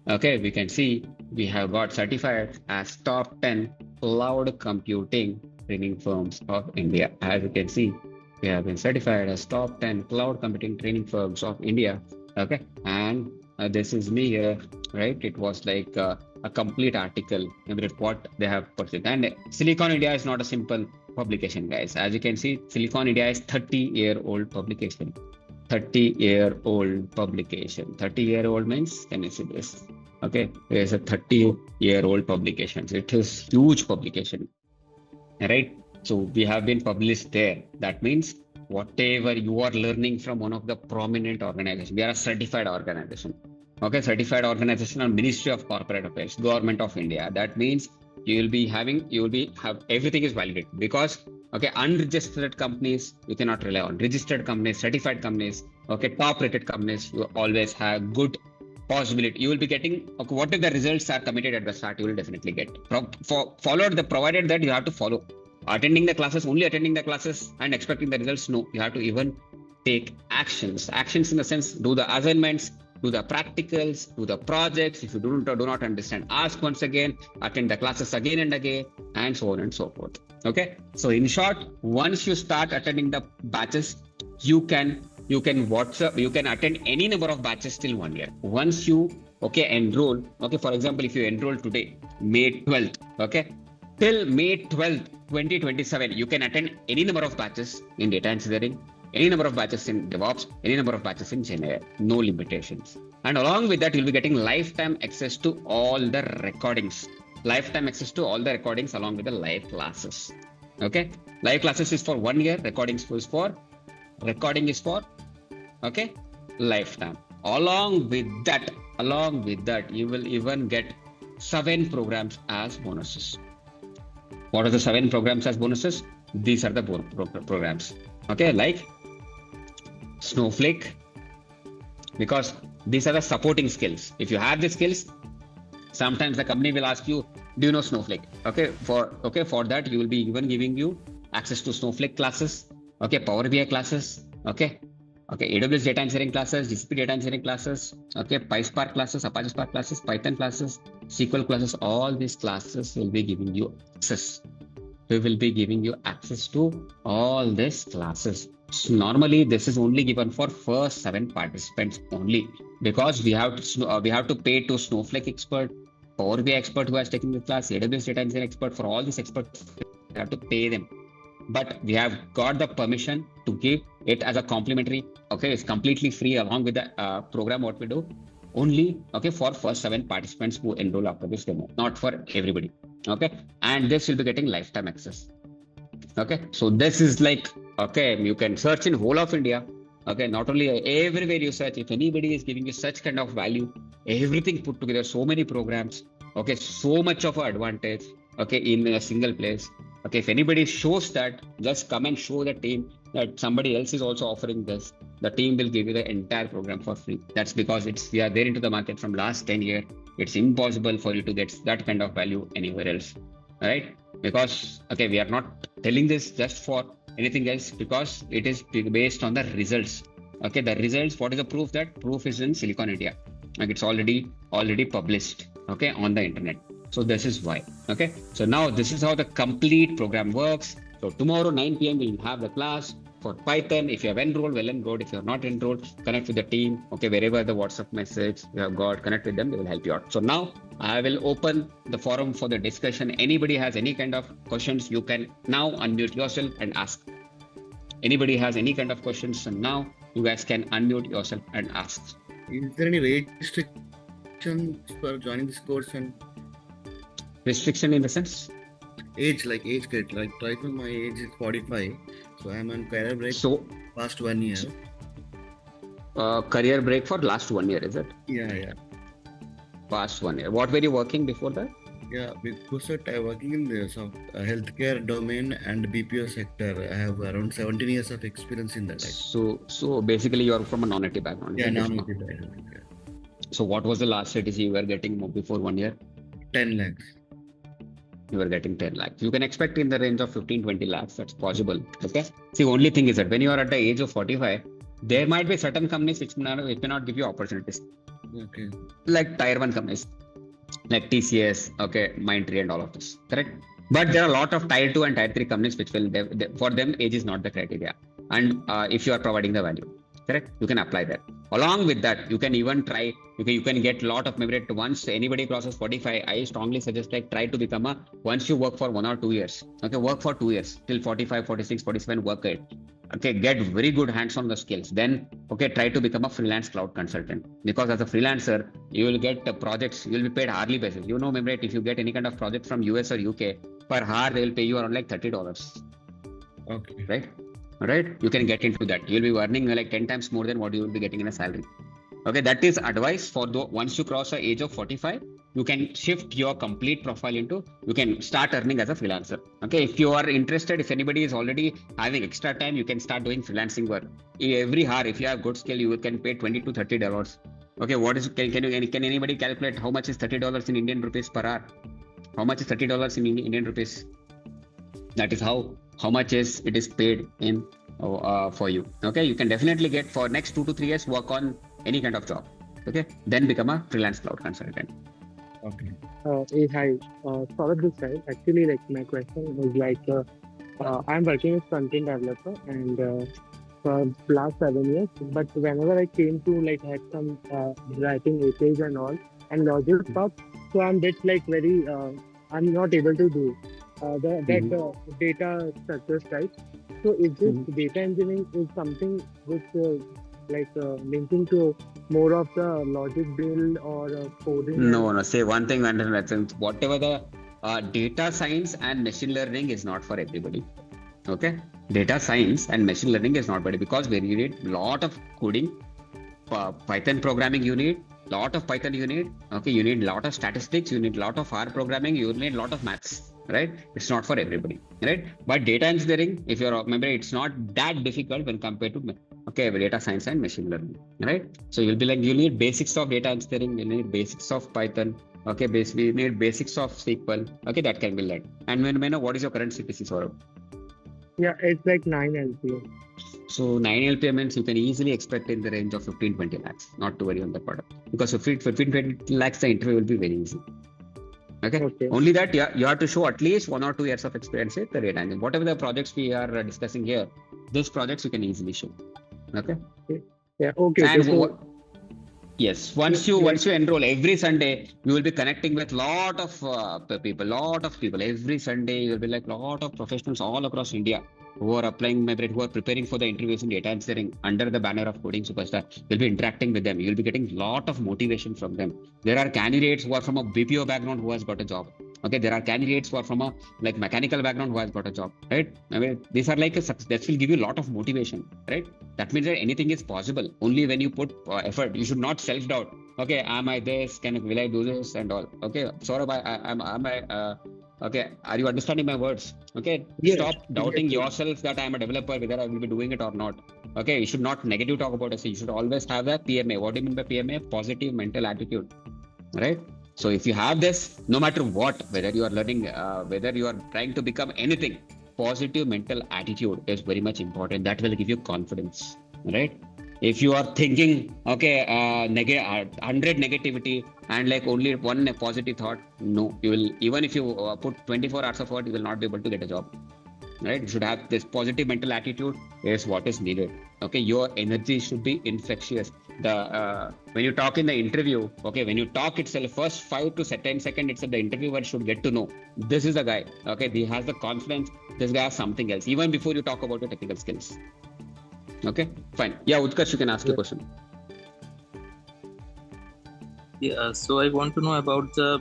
S4: Okay, we can see we have got certified as top 10 cloud computing training firms of India. As you can see, we have been certified as top 10 cloud computing training firms of India. Okay, and this is me here, right? It was like a complete article about what they have purchased. And Silicon India is not a simple publication, guys. As you can see, Silicon India is 30-year-old publication. 30-year-old publication. 30-year-old means, can you see this? Okay, there's a 30-year-old publication. So it is huge publication, right? So we have been published there. That means whatever you are learning from one of the prominent organizations, we are a certified organization. Okay, certified organization on Ministry of Corporate Affairs, Government of India. That means you will have everything is validated, because okay, unregistered companies you cannot rely on. Registered companies, certified companies, okay, top rated companies, you always have good possibility. You will be getting, okay, what if the results are committed at the start, you will definitely get. Provided that you have to follow. Attending the classes and expecting the results, no, you have to even take actions in the sense, do the assignments, do the practicals, do the projects. If you do not understand, ask once again, attend the classes again and again, and so on and so forth. Okay, so in short, once you start attending the batches, you can attend any number of batches till 1 year. Once you enroll, okay, for example, if you enroll today, May 12th, okay, till May 12th 2027, you can attend any number of batches in data engineering, any number of batches in DevOps, any number of batches in GenAI, no limitations. And along with that, you'll be getting lifetime access to all the recordings. Lifetime access to all the recordings along with the live classes. Okay, live classes is for 1 year, recording is for okay, lifetime. Along with that, you will even get 7 programs as bonuses. What are the 7 programs as bonuses? These are the programs. Okay, like Snowflake, because these are the supporting skills. If you have the skills, sometimes the company will ask you, do you know Snowflake? For that, you will be even giving you access to Snowflake classes, okay, Power BI classes, okay, AWS data engineering classes, GCP data engineering classes, okay, PySpark classes, Apache Spark classes, Python classes, SQL classes. All these classes will be giving you access. We will be giving you access to all these classes. So normally, this is only given for first 7 participants only, because we have to pay to Snowflake expert, Power BI expert who has taken the class, AWS data engineering expert. For all these experts, we have to pay them. But we have got the permission to give it as a complimentary. Okay, it's completely free along with the program. What we do only, okay, for first 7 participants who enroll after this demo, not for everybody. Okay, and this will be getting lifetime access. Okay, so this is like, okay, you can search in whole of India. Okay, not only everywhere you search, if anybody is giving you such kind of value, everything put together, so many programs, okay, so much of an advantage, okay, in a single place. Okay, if anybody shows that, just come and show the team that somebody else is also offering this. The team will give you the entire program for free. That's because we are there into the market from last 10 years. It's impossible for you to get that kind of value anywhere else, right? Because, okay, we are not telling this just for anything else, because it is based on the results. Okay, the results, what is the proof? That proof is in Silicon India. Like it's already published, okay, on the internet. So this is why. Okay, so now this is how the complete program works. So tomorrow 9 p.m. we'll have the class for Python. If you have enrolled, well enrolled. If you are not enrolled, connect with the team. Okay, wherever the WhatsApp message you have got, connect with them. They will help you out. So now I will open the forum for the discussion. Anybody has any kind of questions, you can now unmute yourself and ask. Anybody has any kind of questions, and now you guys can unmute yourself and ask.
S5: Is there any age restriction for joining this course? And
S4: Restriction in the sense?
S5: age grid, like right now my age is 45, so I'm on career break
S4: So
S5: past 1 year.
S4: career break for last 1 year, is it?
S5: Yeah.
S4: Past 1 year. What were you working before that?
S5: Yeah, because I'm working in the healthcare domain and BPO sector. I have around 17 years of experience in that.
S4: So basically you're from a non-IT background.
S5: Yeah,
S4: now.
S5: now
S4: So what was the last CTC you were getting before 1 year?
S5: 10 lakhs.
S4: You were getting 10 lakhs. You can expect in the range of 15-20 lakhs. That's possible. Okay. See, only thing is that when you are at the age of 45, there might be certain companies which may not give you opportunities.
S5: Okay.
S4: Like tier 1 companies, like TCS, okay, Mindtree and all of this. Correct. But there are a lot of tier 2 and tier 3 companies which will, for them, age is not the criteria. And if you are providing the value, correct, you can apply that. Along with that, you can even try, you can get a lot of merit. Once anybody crosses 45, I strongly suggest like try to become once you work for 1 or 2 years, okay, work for 2 years till 45, 46, 47, work it. Okay, get very good hands on the skills. Then, okay, try to become a freelance cloud consultant, because as a freelancer, you will get projects, you will be paid hourly basis. You know, remember, if you get any kind of project from US or UK, per hour, they will pay you around like $30.
S5: Okay.
S4: Right? You can get into that. You'll be earning like 10 times more than what you will be getting in a salary. Okay, that is advice for once you cross the age of 45, you can shift your complete profile into, you can start earning as a freelancer. Okay, if you are interested, if anybody is already having extra time, you can start doing freelancing work. Every hour, if you have good skill, you can pay $20 to $30. Okay, can anybody calculate how much is $30 in Indian rupees per hour? How much is $30 in Indian rupees? That is how much it is paid in for you. Okay, you can definitely get for next 2 to 3 years work on any kind of job. Okay, then become a freelance cloud consultant.
S5: Okay.
S8: Hey, hi. Saurabh this side. Actually, like my question was like, I'm working as content developer and for last 7 years. But whenever I came to like had some writing APIs and all and logic stuff, so I'm bit like very I'm not able to do that data structures, right? So is this
S4: Mhm.
S8: data engineering is something which linking to more of the logic build or coding and
S4: No, say one thing, whatever the data science and machine learning is not for everybody. Okay, data science and machine learning is not bad because we need lot of coding, Python programming you need, lot of Python you need. Okay, you need lot of statistics, you need lot of R programming, you need lot of maths. Right? It's not for everybody. Right? But data engineering, if you're remember, it's not that difficult when compared to data science and machine learning. Right? So you'll be like you need basics of data engineering, you need basics of Python. Okay, basically you need basics of SQL. Okay, that can be learned. And when know what is your current CPC, Saurabh?
S8: yeah, it's like 9 LPA.
S4: So 9 LPA means you can easily expect in the range of 15-20 lakhs. Not to worry on that part. Because 15-20 lakhs, the interview will be very easy. Okay.
S8: Okay.
S4: Only that you have to show at least 1 or 2 years of experience with the data engine. Whatever the projects we are discussing here, these projects you can easily show. Okay.
S8: Yeah. Okay.
S4: And
S8: So
S4: yes, once you enroll every Sunday, you will be connecting with lot of people. Every Sunday, you will be like lot of professionals all across India who are applying, who are preparing for the interviews in data engineering under the banner of Coding Superstar. You'll be interacting with them. You'll be getting lot of motivation from them. There are candidates who are from a BPO background who has got a job. Okay, there are candidates who are from a mechanical background who has got a job, right? I mean, these are that will give you a lot of motivation, right? That means that anything is possible only when you put effort. You should not self-doubt. Okay, am I this? Will I do this and all? Okay, Saurabh, okay, are you understanding my words? Okay,
S8: yes,
S4: stop doubting
S8: yes.
S4: yourself that I am a developer, whether I will be doing it or not. Okay, you should not negative talk about it. You should always have a PMA. What do you mean by PMA? Positive mental attitude, right? So if you have this, no matter what, whether you are learning, whether you are trying to become anything, positive mental attitude is very much important. That will give you confidence, right? If you are thinking, 100 negativity and only one positive thought, no, you will, even if you put 24 hours of work, you will not be able to get a job, right? You should have this positive mental attitude is what is needed. Okay, your energy should be infectious. When you talk in the interview, okay, when you talk itself, first 5 to 10 seconds, it's the interviewer should get to know this is the guy. Okay, he has the confidence. This guy has something else, even before you talk about your technical skills. Okay, fine. Yeah, Utkarsh, you can ask your question.
S7: Yeah, so I want to know about the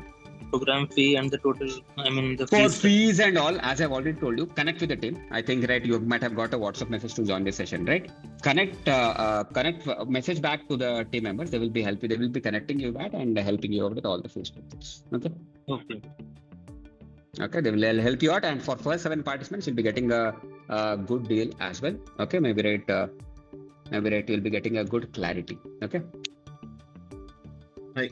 S7: program fee and the total, the
S4: For
S7: fees.
S4: fees and all, as I've already told you, connect with the team. I think, right, you might have got a WhatsApp message to join this session, right? Connect message back to the team members. They will be helping. They will be connecting you back and helping you out with all the fees. Okay. Okay, they will help you out, and for first 7 participants, you'll be getting a good deal as well. Okay, maybe you'll be getting a good clarity. Okay.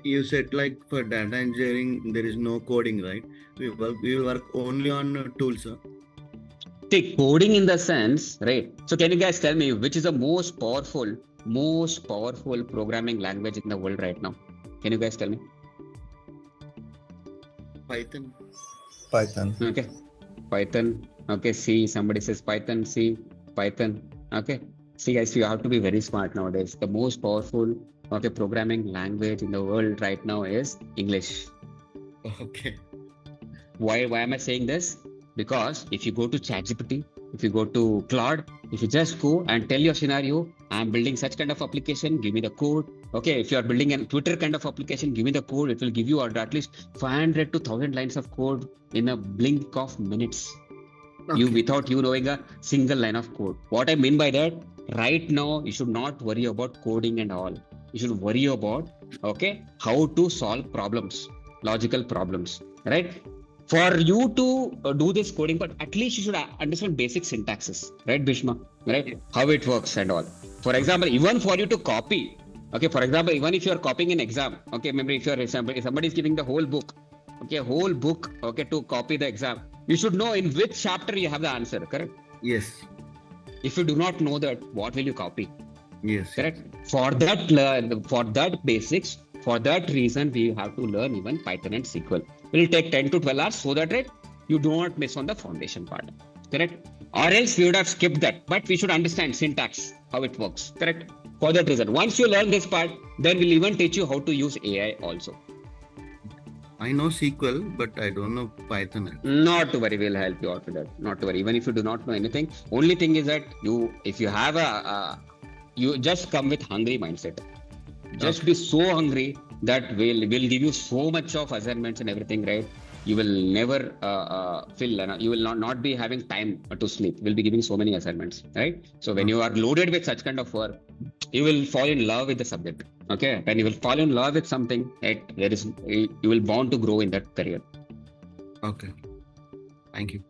S5: You said for data engineering, there is no coding, right? We will work only on tools, sir.
S4: See, coding in the sense, right? So can you guys tell me which is the most powerful programming language in the world right now? Can you guys tell me?
S5: Python.
S4: Okay. Python. Okay. C. Somebody says Python. C. Python. Okay. See, guys, you have to be very smart nowadays. The most powerful programming language in the world right now is English.
S5: Okay.
S4: Why am I saying this? Because if you go to ChatGPT, if you go to Claude, if you just go and tell your scenario, I'm building such kind of application, give me the code. Okay, if you are building a Twitter kind of application, give me the code. It will give you at least 500 to 1000 lines of code in a blink of minutes. Okay. Without you knowing a single line of code. What I mean by that, right now, you should not worry about coding and all. You should worry about, how to solve problems, logical problems, right? For you to do this coding, but at least you should understand basic syntaxes, right, Bhishma? Right? How it works and all. For example, even for you to copy, even if you are copying an exam, maybe if somebody is giving the whole book, to copy the exam, you should know in which chapter you have the answer, correct?
S5: Yes.
S4: If you do not know that, what will you copy?
S5: Yes.
S4: Correct. For that basics, for that reason, we have to learn even Python and SQL. It will take 10 to 12 hours so that you do not miss on the foundation part. Correct. Or else we would have skipped that. But we should understand syntax, how it works. Correct. For that reason, once you learn this part, then we'll even teach you how to use AI also.
S5: I know SQL, but I don't know Python.
S4: Not to worry, we'll help you out with that. Not to worry. Even if you do not know anything, only thing is that if you have you just come with hungry mindset. Just be so hungry that will give you so much of assignments and everything, right? You will never you will not be having time to sleep. We'll be giving so many assignments, right? So when you are loaded with such kind of work, you will fall in love with the subject. Okay, when you will fall in love with something, you will bound to grow in that career.
S5: Okay. Thank you.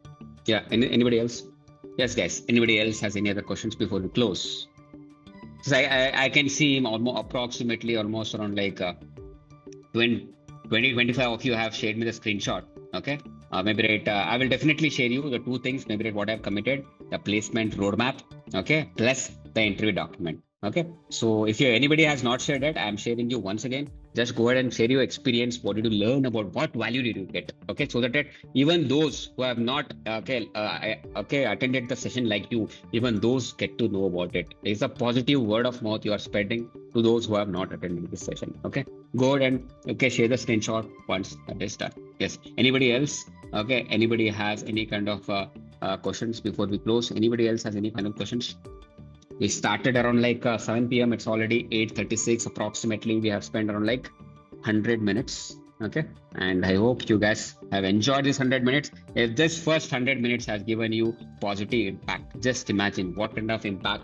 S4: Yeah. Anybody else? Yes, guys. Anybody else has any other questions before we close? So I can see approximately almost around like 20, 25 of you have shared me the screenshot. Okay. Maybe I will definitely share you the two things, maybe what I've committed, the placement roadmap, okay, plus the interview document. Okay. So if anybody has not shared that, I'm sharing you once again. Just go ahead and share your experience. What did you learn about? What value did you get? Okay. So that even those who have not attended the session like you, even those get to know about it. It's a positive word of mouth you are spreading to those who have not attended this session. Okay. Go ahead and share the screenshot once that is done. Yes. Anybody else? Okay. Anybody has any kind of questions before we close? Anybody else has any final questions? We started around like 7 p.m. It's already 8:36 approximately. We have spent around like 100 minutes. Okay. And I hope you guys have enjoyed this 100 minutes. If this first 100 minutes has given you positive impact, just imagine what kind of impact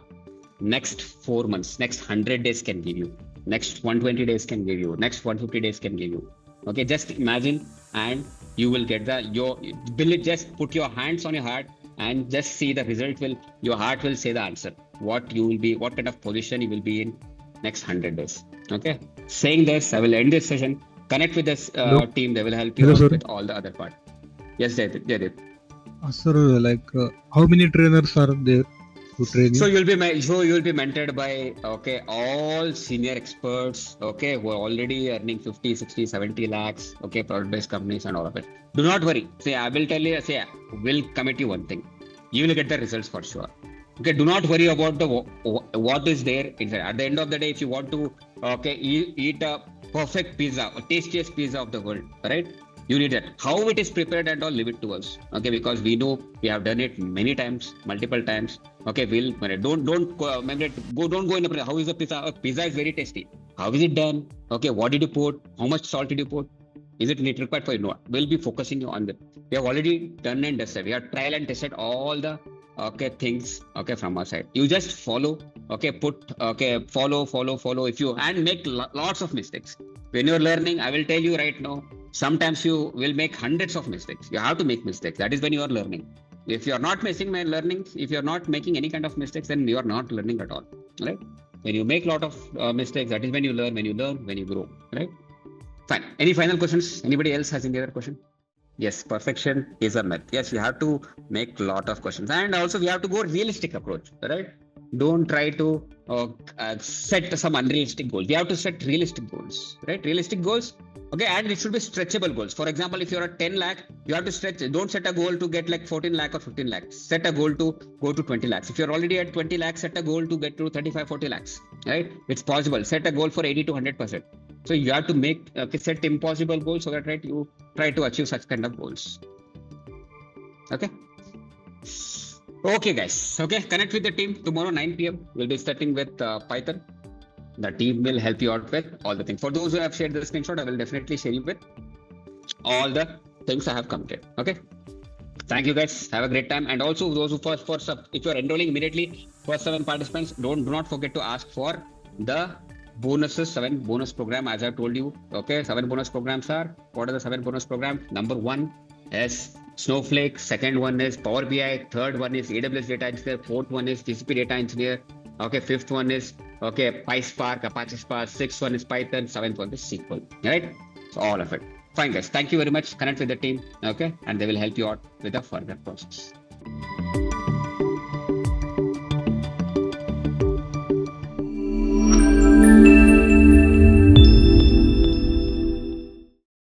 S4: next 4 months, next 100 days can give you, next 120 days can give you, next 150 days can give you. Okay. Just imagine and you will get just put your hands on your heart and just see the result. Your heart will say the answer. What kind of position you will be in next 100 days. Okay. Saying this, I will end this session. Connect with this team. They will help you out with all the other part. Yes, Jaydeep.
S9: Sir, how many trainers are there to train you?
S4: So you'll be mentored by all senior experts, who are already earning 50, 60, 70 lakhs, product-based companies and all of it. Do not worry. I will tell you, we'll commit you one thing. You will get the results for sure. Okay, do not worry about what is there inside. At the end of the day, if you want to eat a perfect pizza, a tastiest pizza of the world, right? You need that. How it is prepared and all, leave it to us. Okay, because we know we have done it many times, multiple times. Okay, don't go in the how is the pizza? Pizza is very tasty. How is it done? Okay, what did you put? How much salt did you put? Is it required for you? No. We'll be focusing on that. We have already done and tested. We have trial and tested all the things from our side. You just follow, follow if you and make lots of mistakes. When you're learning, I will tell you right now, sometimes you will make hundreds of mistakes. You have to make mistakes. That is when you are learning. If you are not if you're not making any kind of mistakes, then you are not learning at all. Right? When you make a lot of mistakes, that is when you learn, when you grow. Right? Fine. Any final questions? Anybody else has any other question? Yes, perfection is a myth. Yes, we have to make a lot of questions, and also we have to go realistic approach, right? Don't try to set some unrealistic goals. We have to set realistic goals, right? Realistic goals, okay, and it should be stretchable goals. For example, if you're at 10 lakh, you have to stretch. Don't set a goal to get like 14 lakh or 15 lakhs. Set a goal to go to 20 lakhs. If you're already at 20 lakhs, set a goal to get to 35, 40 lakhs, right? It's possible. Set a goal for 80 to 100%. So you have to set impossible goals so that you try to achieve such kind of goals. Okay. Okay, guys. Okay, connect with the team tomorrow 9 p.m. We'll be starting with Python. The team will help you out with all the things. For those who have shared the screenshot, I will definitely share you with all the things I have committed. Okay. Thank you, guys. Have a great time. And also those who if you are enrolling immediately, first 7 participants, do not forget to ask for the bonuses, 7 bonus program, as I told you. Okay, 7 bonus programs are, what are the 7 bonus programs? Number 1 is Snowflake, second one is Power BI, third one is AWS Data Engineer, fourth one is GCP Data Engineer, okay, fifth one is PySpark, Apache Spark, sixth one is Python, seventh one is SQL, right? So all of it. Fine, guys. Thank you very much. Connect with the team, okay, and they will help you out with the further process.